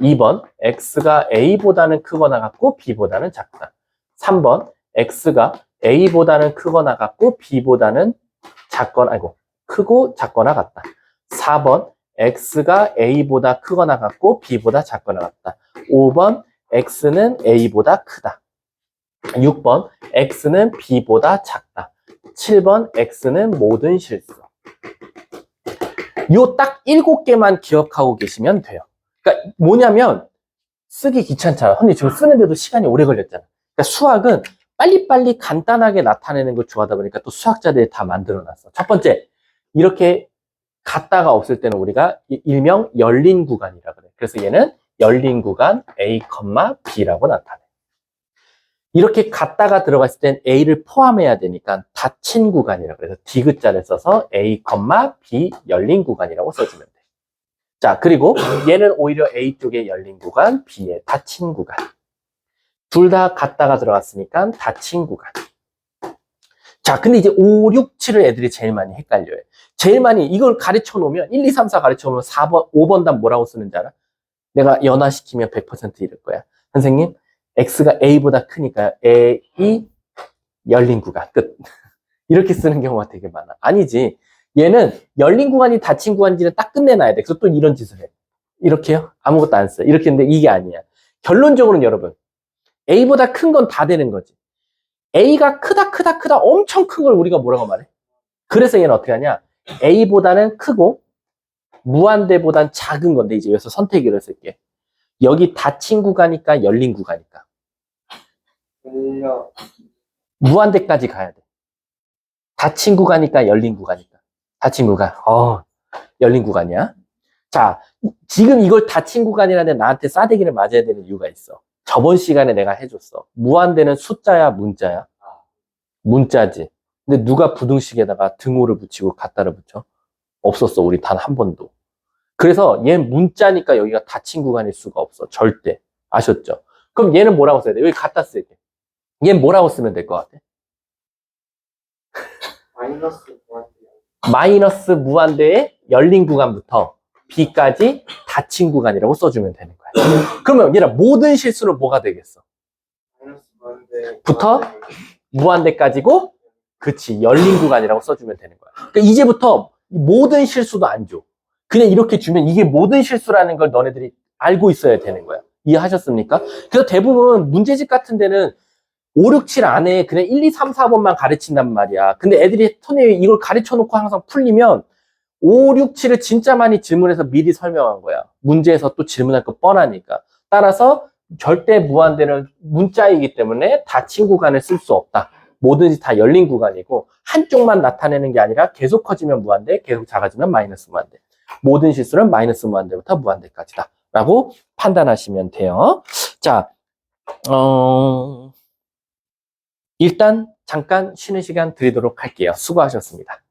2번, x가 a보다는 크거나 같고 b보다는 작다. 3번, x가 a보다는 크거나 같고 b보다는 크고 작거나 같다. 4번, x가 a보다 크거나 같고 b보다 작거나 같다. 5번, x는 a보다 크다. 6번, x는 b보다 작다. 7번, x는 모든 실수. 요 딱 7개만 기억하고 계시면 돼요. 그러니까 뭐냐면 쓰기 귀찮잖아. 근데 지금 쓰는데도 시간이 오래 걸렸잖아. 그러니까 수학은 빨리빨리 간단하게 나타내는 걸 좋아하다 보니까 또 수학자들이 다 만들어놨어. 첫 번째, 이렇게 갖다가 없을 때는 우리가 일명 열린 구간이라 그래. 그래서 얘는 열린 구간 A, B라고 나타내. 이렇게 갖다가 들어갔을 땐 A를 포함해야 되니까 닫힌 구간이라 그래서 디귿자를 써서 A, B 열린 구간이라고 써주면 돼. 자, 그리고 얘는 오히려 A 쪽에 열린 구간, B에 닫힌 구간. 둘 다 갖다가 들어갔으니까 닫힌 구간. 자, 근데 이제 5, 6, 7을 애들이 제일 많이 헷갈려요. 제일 많이 이걸 가르쳐 놓으면 1, 2, 3, 4 가르쳐 놓으면 4번, 5번 답 뭐라고 쓰는지 알아? 내가 연화시키면 100% 이럴 거야. 선생님, X가 A보다 크니까 A 열린 구간 끝. 이렇게 쓰는 경우가 되게 많아. 아니지. 얘는 열린 구간이 닫힌 구간인지는 딱 끝내놔야 돼. 그래서 또 이런 짓을 해. 이렇게요? 아무것도 안 써. 이렇게 했는데 이게 아니야. 결론적으로는 여러분, A보다 큰 건 다 되는 거지. A가 크다 엄청 큰 걸 우리가 뭐라고 말해? 그래서 얘는 어떻게 하냐? A보다는 크고 무한대보단 작은 건데 이제 여기서 선택을 쓸게. 여기 닫힌 구간이니까 열린 구간이니까. 무한대까지 가야 돼. 닫힌 구간이니까 열린 구간이니까. 닫힌 구간. 열린 구간이야. 자, 지금 이걸 닫힌 구간이라는 나한테 싸대기를 맞아야 되는 이유가 있어. 저번 시간에 내가 해줬어. 무한대는 숫자야, 문자야? 문자지. 근데 누가 부등식에다가 등호를 붙이고 갖다를 붙여? 없었어, 우리 단 한 번도. 그래서 얘는 문자니까 여기가 닫힌 구간일 수가 없어, 절대. 아셨죠? 그럼 얘는 뭐라고 써야 돼? 여기 갖다 쓸게. 얘는 뭐라고 쓰면 될 것 같아? 마이너스 무한대의 열린 구간부터 B까지 닫힌 구간이라고 써주면 되는 거야. 그러면 얘는 모든 실수는 뭐가 되겠어? 부터 무한대까지고, 그치, 열린 구간이라고 써주면 되는 거야. 그러니까 이제부터 모든 실수도 안 줘. 그냥 이렇게 주면 이게 모든 실수라는 걸 너네들이 알고 있어야 되는 거야. 이해하셨습니까? 그래서 대부분 문제집 같은 데는 5, 6, 7 안에 그냥 1, 2, 3, 4번만 가르친단 말이야. 근데 애들이 선생님이 이걸 가르쳐 놓고 항상 풀리면 5, 6, 7을 진짜 많이 질문해서 미리 설명한 거야. 문제에서 또 질문할 거 뻔하니까. 따라서 절대 무한대는 문자이기 때문에 닫힌 구간을 쓸 수 없다. 뭐든지 다 열린 구간이고 한쪽만 나타내는 게 아니라 계속 커지면 무한대, 계속 작아지면 마이너스 무한대. 모든 실수는 마이너스 무한대부터 무한대까지다. 라고 판단하시면 돼요. 자, 일단 잠깐 쉬는 시간 드리도록 할게요. 수고하셨습니다.